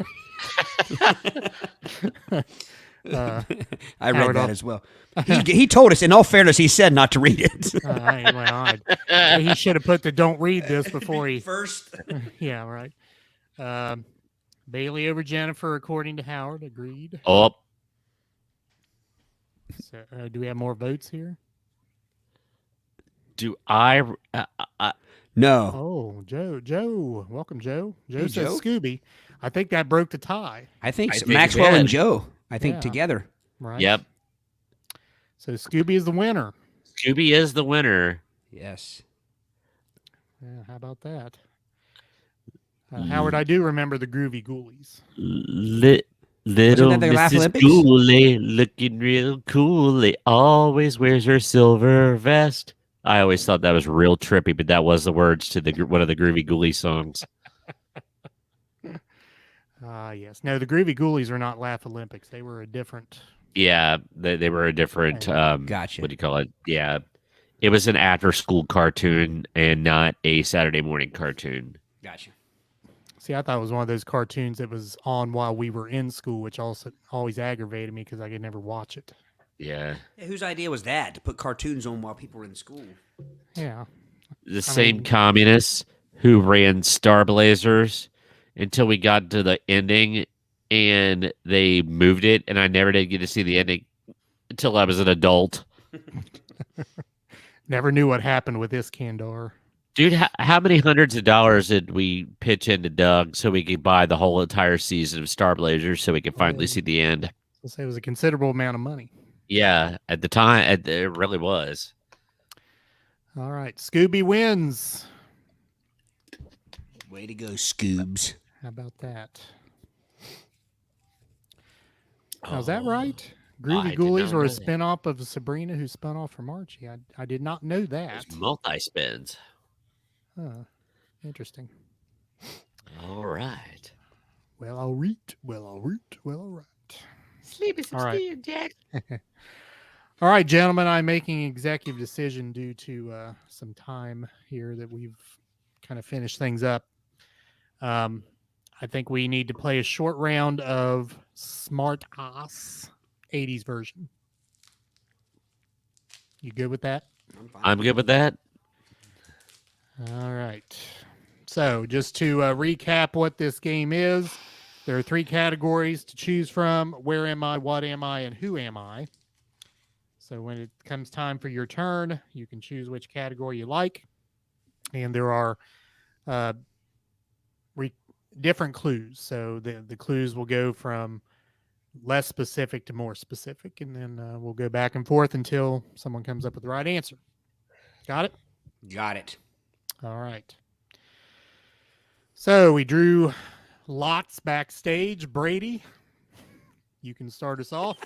I read Howard that off- as well. He told us, in all fairness, he said not to read it. He should have put the "don't read this" before he. First. Yeah, right. Bailey over Jennifer, according to Howard. Agreed. Oh, So, do we have more votes here? do I? No. Oh, Joe. Welcome, Joe. Joe Hey, says Joe. Scooby. I think that broke the tie, I think, I so. think Maxwell it and did. Joe, I think, Yeah. together. right? Yep. So Scooby is the winner. Scooby is the winner. Yes. Yeah, how about that? Howard, I do remember the Groovy Ghoulies. Little that the Laugh Mrs. Olympics? Ghoulie looking real coolly, always wears her silver vest. I always thought that was real trippy, but that was the words to one of the Groovy Ghoulie songs. Yes. No, the Groovy Ghoulies are not Laugh Olympics. They were a different. Yeah, they were a different. Gotcha. What do you call it? Yeah, it was an after-school cartoon and not a Saturday morning cartoon. Gotcha. See, I thought it was one of those cartoons that was on while we were in school, which also always aggravated me because I could never watch it. Yeah, Hey, whose idea was that, to put cartoons on while people were in school? Yeah. the same communists who ran Star Blazers until we got to the ending, and they moved it, and I never did get to see the ending until I was an adult. Never knew what happened with this Kandar. Dude, how many hundreds of dollars did we pitch into Doug so we could buy the whole entire season of Star Blazers so we could finally see the end? Let's say it was a considerable amount of money. Yeah, at the time, it really was. All right. Scooby wins. Way to go, Scoobs. How about that? Now, is that right? I Groovy did Ghoulies not were a know that. spin-off of Sabrina who spun off from Archie. I did not know that. Multi-spins. Huh. Interesting. All right. Well, all right. Sleepy All right. Jack. All right, gentlemen, I'm making an executive decision due to some time here that we've kind of finished things up. I think we need to play a short round of Smart Ass 80s version. You good with that? I'm good with that. All right. So just to recap what this game is, there are 3 categories to choose from. Where am I, what am I, and who am I? So when it comes time for your turn, you can choose which category you like. And there are different clues. So the clues will go from less specific to more specific. And then we'll go back and forth until someone comes up with the right answer. Got it? Got it. All right. So we drew lots backstage. Brady, you can start us off.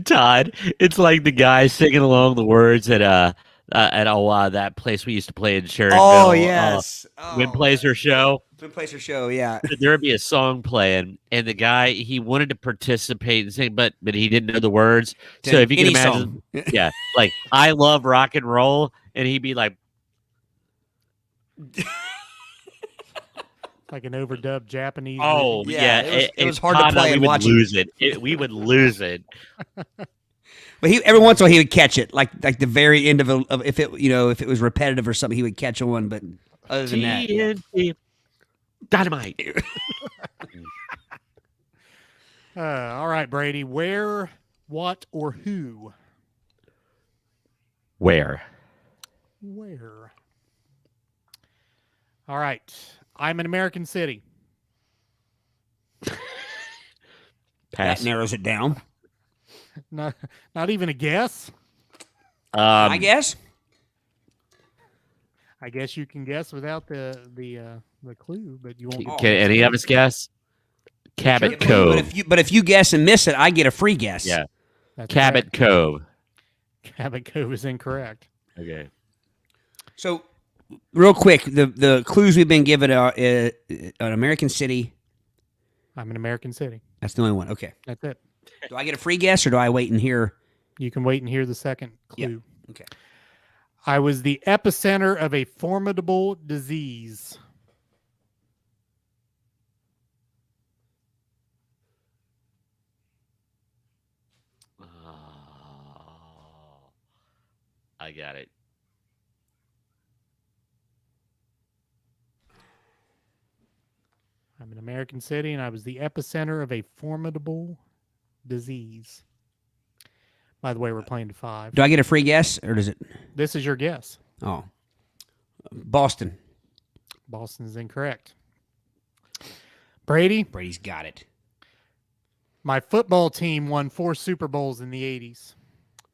Todd, it's like the guy singing along the words at that place we used to play in Sharonville. Oh, yes. Win Placer Show. Win Placer Show, yeah. There would be a song playing, and the guy, he wanted to participate and sing, but he didn't know the words. So if you can Any imagine, song. yeah, like I love rock and roll, and he'd be like, Like an overdubbed Japanese. "Oh movie. yeah, it was hard to Todd and I, play and we watch would lose it. We would lose it." But every once in a while he would catch it, like the very end of if it was repetitive or something, he would catch one. But other than that, TNT Dynamite. All right, Brady. Where, what, or who? Where? Where? All right. I'm an American city. Pass. that narrows it down. Not even a guess. I guess. I guess you can guess without the clue, but you won't. Can any of us guess? Cabot But Cove. if you guess and miss it, I get a free guess. Yeah. That's Cabot correct. Cove. Cabot Cove is incorrect. Okay. So, real quick, the clues we've been given are an American city. I'm an American city. That's the only one. Okay. That's it. Do I get a free guess or do I wait and hear? You can wait and hear the second Yeah. clue. Okay. I was the epicenter of a formidable disease. I got it. I'm an American city, and I was the epicenter of a formidable disease. By the way, we're playing to 5. Do I get a free guess or does it? This is your guess. Oh, Boston. Boston is incorrect. Brady, Brady's got it. my football team won 4 Super Bowls in the 80s.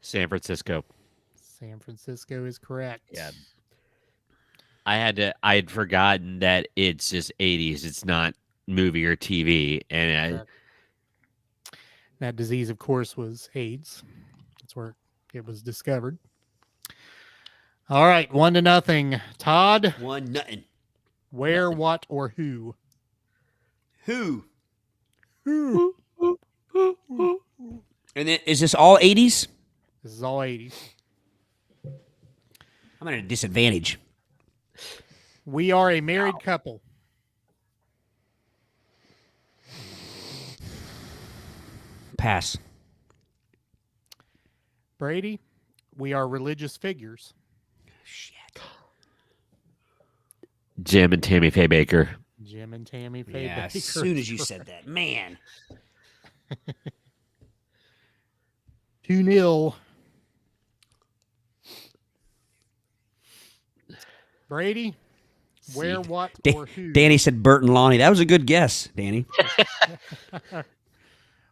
San Francisco. San Francisco is correct. Yeah. I had forgotten that it's just 80s. It's not movie or TV. And That disease, of course, was AIDS. That's where it was discovered. All right, 1-0. Todd, 1-0. where, what, or who? Who? And then is this all 80s? This is all 80s. I'm at a disadvantage. We are a married couple. Pass. Brady, we are religious figures. Shit. Jim and Tammy Faye Baker. Jim and Tammy Faye Yeah, Baker. as soon as you said that, man. 2-0. Brady, where, what, or who? Danny said Bert and Lonnie. That was a good guess, Danny.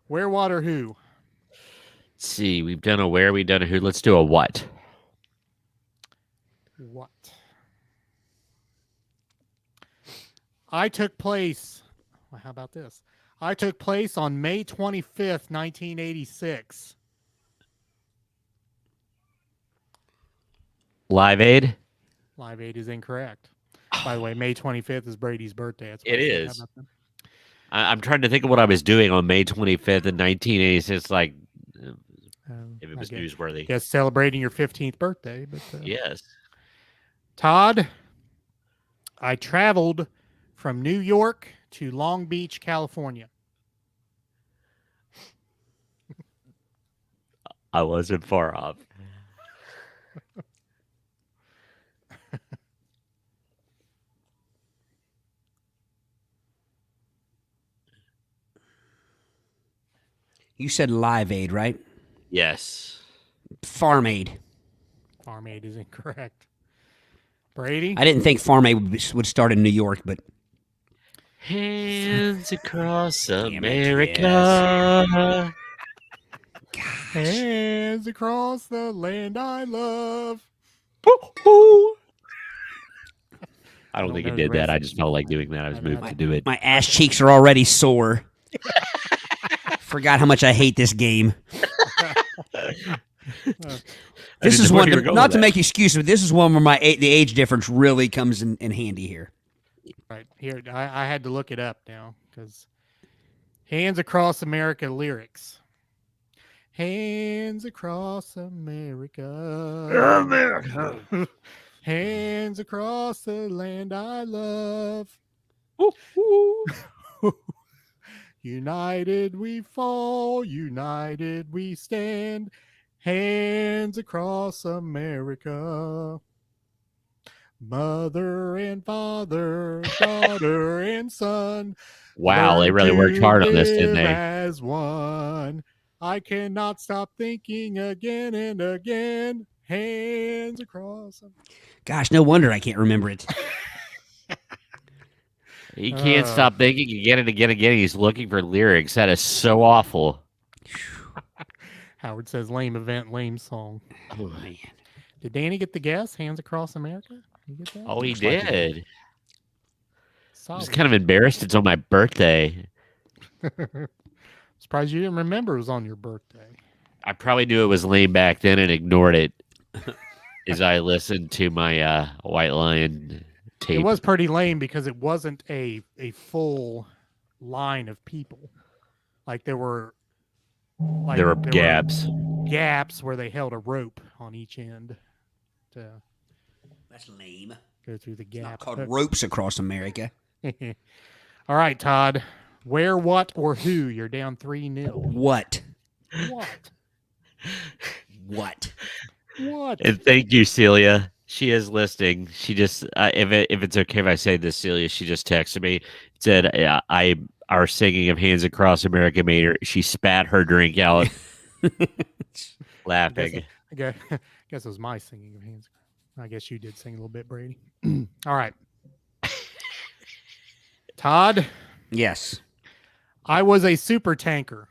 Where, what, or who? Let's see, we've done a where, we've done a who. Let's do a what. What? I took place. Well, how about this? I took place on May 25th, 1986. Live Aid? Live Aid is incorrect. By the way, May 25th is Brady's birthday. That's what It I said. is. How about that? I'm trying to think of what I was doing on May 25th in 1986. Like, if it was newsworthy. Guess celebrating your 15th birthday. But Yes. Todd, I traveled from New York to Long Beach, California. I wasn't far off. You said Live Aid, right? Yes. Farm Aid. Farm Aid is incorrect. Brady? I didn't think Farm Aid would start in New York, but Hands across it, America. Hands across the land I love. I don't don't think know it the did that. rest I of just it. felt like doing that. I was I know. moved to do it. my ass cheeks are already sore. Forgot how much I hate this game. This is one, not to make excuses, but this is one where the age difference really comes in handy here. Right here, I had to look it up now because Hands Across America lyrics. Hands across America. Hands across the land I love. United we fall, united we stand. Hands across America. Mother and father, daughter and son. Wow, they learn really worked to hard on this, didn't live they? As one. I cannot stop thinking again and again. Hands across. Gosh, no wonder I can't remember it. He can't stop thinking again and again and again. He's looking for lyrics. That is so awful. Howard says lame event, lame song. Oh, man. Did Danny get the guess? Hands Across America? You get that? Oh, he Looks like it. did. I was Solid. kind of embarrassed. It's on my birthday. Surprised you didn't remember it was on your birthday. I probably knew it was lame back then and ignored it as I listened to my White Lion tape. It was pretty lame because it wasn't a full line of people. Like there were gaps. Gaps where they held a rope on each end to That's lame. go through the It's not gap. called Ropes Across America. All right, Todd. Where, what, or who? You're down 3-0. What? What? What? What? And thank you, Celia. She is listening. She just, if it's okay if I say this, Celia, she just texted me. Said, our singing of Hands Across America made her. She spat her drink out, laughing. I guess it was my singing of Hands. I guess you did sing a little bit, Brady. All right. Todd, Yes. I was a super tanker.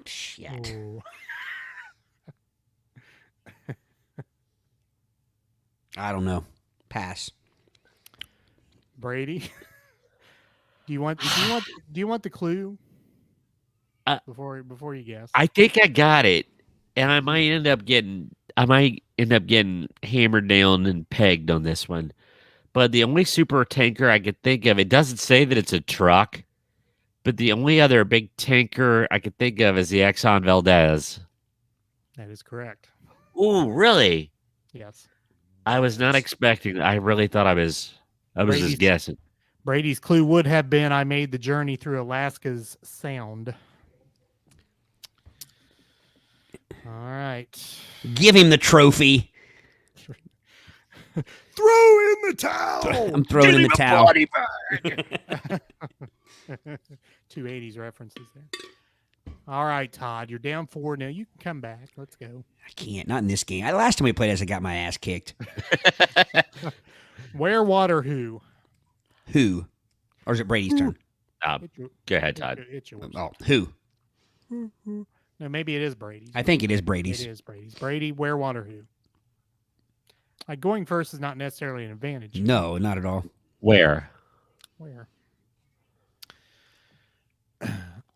Shit. Ooh. I don't know. Pass. Brady, do you want the clue before you guess? I think I got it, and I might end up getting hammered down and pegged on this one. But the only super tanker I could think of, it doesn't say that it's a truck, but the only other big tanker I could think of is the Exxon Valdez. That is correct. Ooh, really? Yes. I was not expecting. I really thought I was Brady's- just guessing. Brady's clue would have been I made the journey through Alaska's Sound. All right. Give him the trophy. Throw in the towel. I'm throwing in the towel. 2 80's references there. All right, Todd, you're down 4 now. You can come back. Let's go. I can't. Not in this game. Last time we played this, I got my ass kicked. Where, what, or who? Who? Or is it Brady's turn? Go ahead, Todd. It's yours. Oh, who? No, maybe it is Brady's. I think it is It Brady's. is Brady's. Brady, where, what, or who? Like going first is not necessarily an advantage. No, not at all. Where? Where?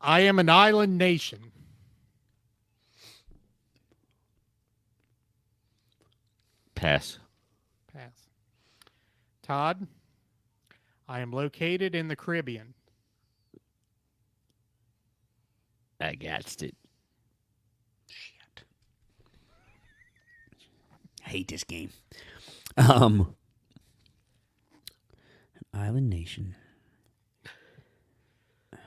I am an island nation. Pass. Pass. Todd, I am located in the Caribbean. I got it. I hate this game. An island nation. All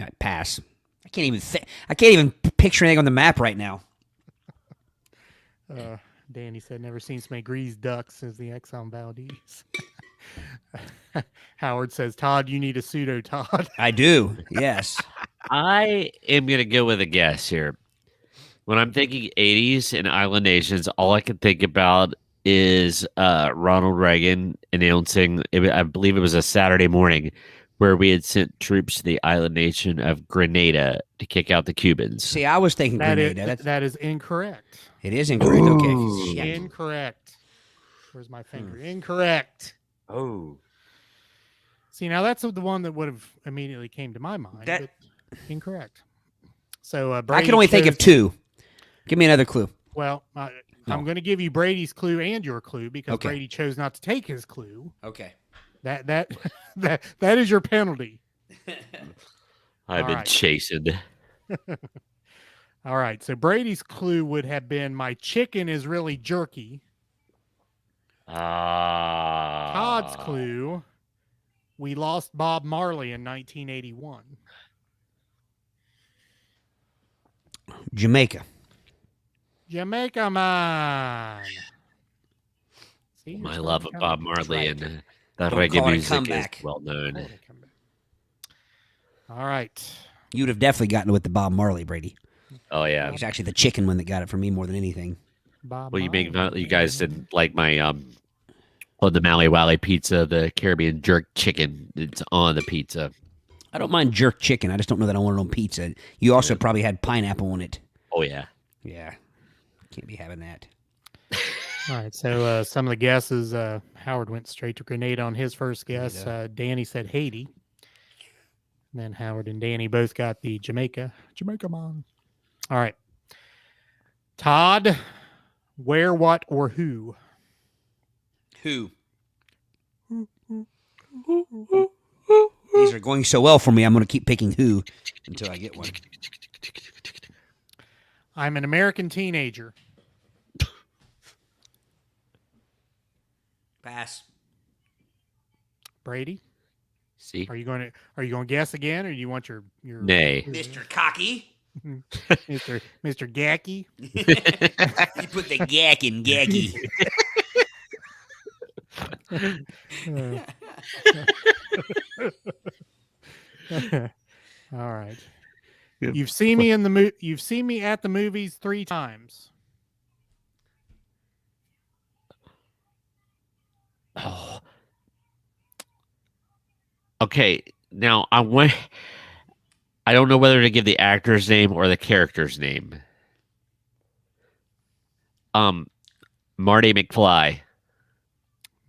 right, pass. I can't even picture anything on the map right now. Danny said, never seen so many greased ducks as the Exxon Valdez. Howard says, Todd, you need a pseudo Todd. I do. Yes. I am going to go with a guess here. When I'm thinking 80s and island nations, all I can think about is Ronald Reagan announcing, I believe it was a Saturday morning, where we had sent troops to the island nation of Grenada to kick out the Cubans. See, I was thinking Grenada. That is incorrect. It is incorrect. Okay. Shit. Incorrect. Where's my finger? Incorrect. Oh. See, now that's the one that would have immediately came to my mind. But incorrect. So Brady I can only think of two. Give me another clue. Well, I'm going to give you Brady's clue and your clue because Okay. Brady chose not to take his clue. Okay. That is your penalty. I've been chasing. All right. So Brady's clue would have been my chicken is really jerky. Todd's clue, we lost Bob Marley in 1981. Jamaica. Jamaica man. See, My you're love starting of to Bob come- Marley right. and the Don't reggae call it a music is comeback. well known. All right. You'd have definitely gotten it with the Bob Marley, Brady. Oh yeah. It was actually the chicken one that got it for me more than anything. Bob Well, Marley. you guys didn't like my on the Maui Wally pizza, the Caribbean jerk chicken. It's on the pizza. I don't mind jerk chicken. I just don't know that I want it on pizza. You also probably had pineapple on it. Oh yeah. Yeah. Can't be having that. All right. So some of the guesses, Howard went straight to Grenada on his first guess. Danny said Haiti. And then Howard and Danny both got the Jamaica man. All right. Todd, where, what, or who? Who? These are going so well for me. I'm going to keep picking who until I get one. I'm an American teenager. Pass. Brady, See? are you going to guess again, or do you want your Nay. Mr. Cocky. Mr. Gacky? You put the gack in gacky. All right. You've seen me You've seen me at the movies 3 times. Oh. Okay. Now I don't know whether to give the actor's name or the character's name. Marty McFly.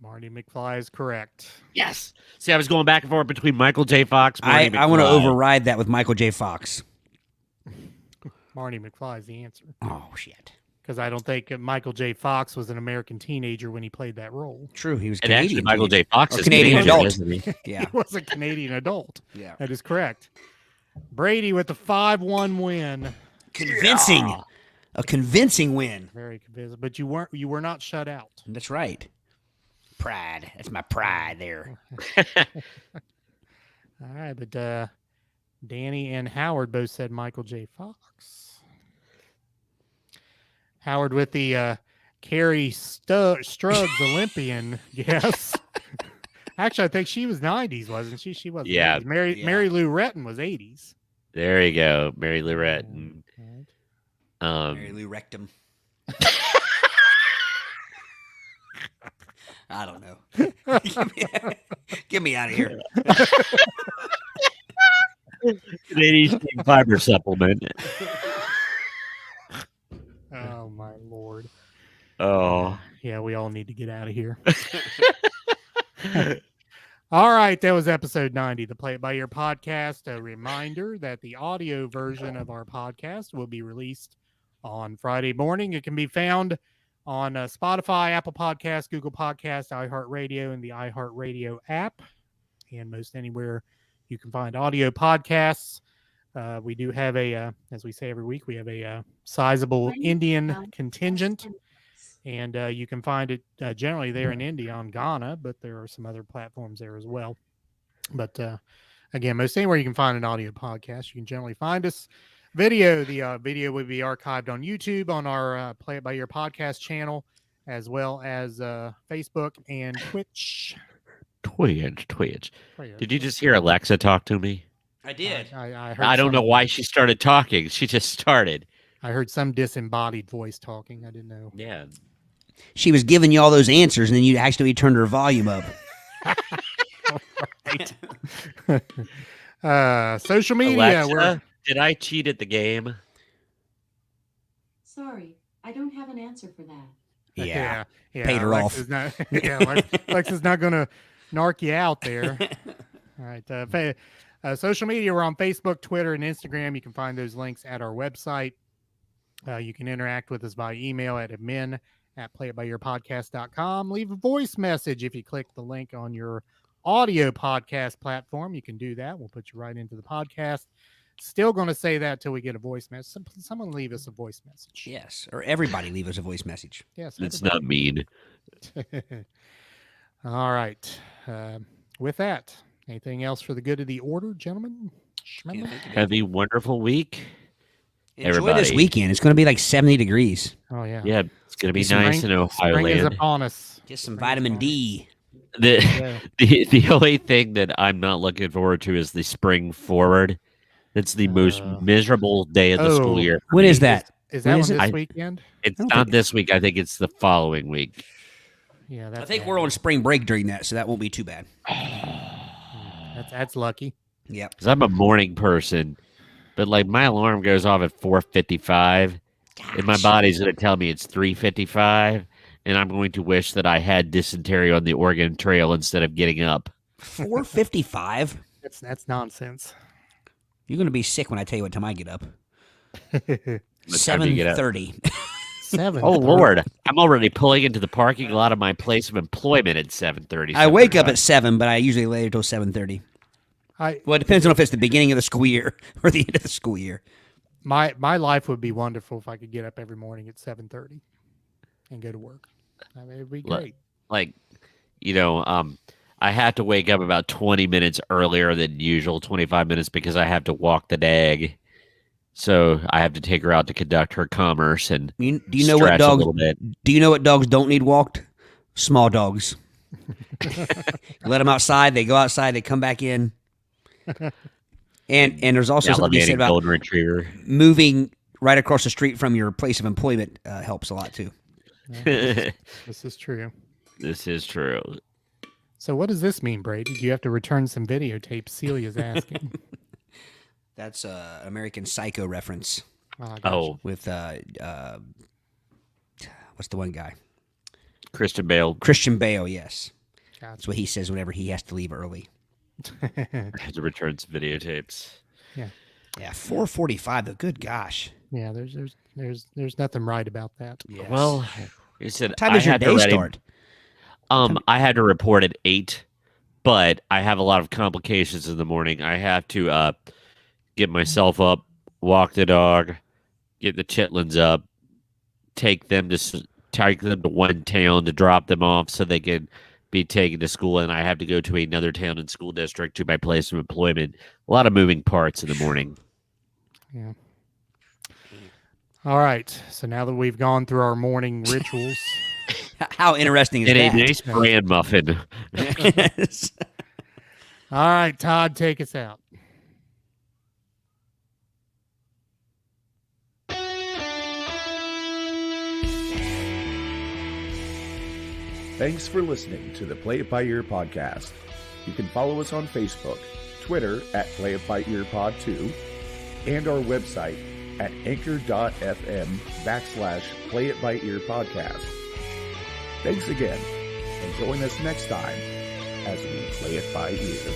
Marty McFly is correct. Yes. See, I was going back and forth between Michael J. Fox. Marty I want to McFly. override that with Michael J. Fox. Marty McFly is the answer. Oh, shit. Because I don't think Michael J. Fox was an American teenager when he played that role. True, he was And Canadian. actually, Michael J. Fox Or is Canadian adult. isn't he? Yeah. He was a Canadian adult. Yeah. That is correct. Brady with the 5-1 win. Convincing. A convincing win. Very convincing. But you were not shut out. That's right. Pride. That's my pride there. All right, but Danny and Howard both said Michael J. Fox. Howard with the Carrie Struggs Olympian guess. Actually, I think she was 90s, wasn't she? She was. Yeah. 80s. Mary Lou Retton was 80s. There you go. Mary Lou Retton. Mary Lou Rectum. I don't know. Get me out of here. Canadian fiber supplement. Oh, my Lord. Oh. Yeah, we all need to get out of here. All right, that was episode 90, the Play It By Ear podcast. A reminder that the audio version of our podcast will be released on Friday morning. It can be found on Spotify, Apple Podcasts, Google Podcasts, iHeartRadio, and the iHeartRadio app, and most anywhere you can find audio podcasts. We do have as we say every week, we have a sizable Indian contingent. And you can find it generally there in India on Ghana, but there are some other platforms there as well. But again, most anywhere you can find an audio podcast, you can generally find us. The video will be archived on YouTube on our Play It By Ear podcast channel, as well as Facebook and Twitch. Twitch. Did you just hear Alexa talk to me? I did. I heard I don't know some- why she started talking. She just started. I heard some disembodied voice talking. I didn't know. Yeah. She was giving you all those answers, and then you actually turned her volume up. Social media. Alexa, did I cheat at the game? Sorry, I don't have an answer for that. Yeah. Yeah. Paid her off. Alexa's not, yeah, Alexa's not going to narc you out there. All right. Social media, we're on Facebook, Twitter, and Instagram. You can find those links at our website. You can interact with us by email at admin@playitbyyourpodcast.com. Leave a voice message if you click the link on your audio podcast platform. You can do that. We'll put you right into the podcast. Still going to say that till we get a voice message. Someone leave us a voice message. Yes, or everybody leave us a voice message. Yes. It's not mean. All right. With that, anything else for the good of the order, gentlemen? Have a wonderful week. Enjoy Everybody. this weekend. It's going to be like 70 degrees. Oh, yeah. Yeah, it's going to be Some nice rain- in Ohio Spring is land. upon us. Get some Spring is vitamin upon D. The, the only thing that I'm not looking forward to is the spring forward. It's the most miserable day of the school year. for What me. is that? Is that What one is it? this weekend? It's don't not think- this week. I think it's the following week. Yeah, that's I think bad. we're on spring break during that, so that won't be too bad. That's lucky. Yep. Because I'm a morning person, but like my alarm goes off at 4:55, and my body's going to tell me it's 3:55, and I'm going to wish that I had dysentery on the Oregon Trail instead of getting up. 4:55. That's nonsense. You're going to be sick when I tell you what time I get up. What time do you get up? 7:30. 7. Oh Lord, I'm already pulling into the parking lot of my place of employment at 7:30. I wake up at 7, but I usually lay until 7:30. Well, it depends on if it's the beginning of the school year or the end of the school year. My life would be wonderful if I could get up every morning at 7:30 and go to work. I mean, it'd be great. like, I have to wake up about 20 minutes earlier than usual, 25 minutes, because I have to walk the dag. So I have to take her out to conduct her commerce and Do you know what stretch a dogs? little bit. Do you know what dogs don't need walked? Small dogs. Let them outside. They go outside. They come back in. And there's also something to be said Alligator about golden retriever. moving right across the street from your place of employment helps a lot too. This is true. This is true. So what does this mean, Brady? Do you have to return some videotapes? Celia's asking. That's American Psycho reference Gotcha. Oh, with what's the one guy? Christian Bale Christian Bale. Yes, Gotcha. that's what he says whenever he has to leave early. had to return some videotapes. Yeah, 4:45. Though, good gosh. Yeah, there's nothing right about that. Yes. Well, you said what time does your day start? I had to report at 8, but I have a lot of complications in the morning. I have to get myself up, walk the dog, get the chitlins up, take them to one town to drop them off so they can be taken to school, and I have to go to another town and school district to my place of employment. A lot of moving parts in the morning. Yeah. All right. So now that we've gone through our morning rituals, How interesting is And a that? nice bran muffin. Yes. all right, Todd, take us out. Thanks for listening to the Play It By Ear podcast. You can follow us on Facebook, Twitter at Play It By Ear Pod 2, and our website at anchor.fm/Play It By Ear podcast. Thanks again, and join us next time as we play it by ear.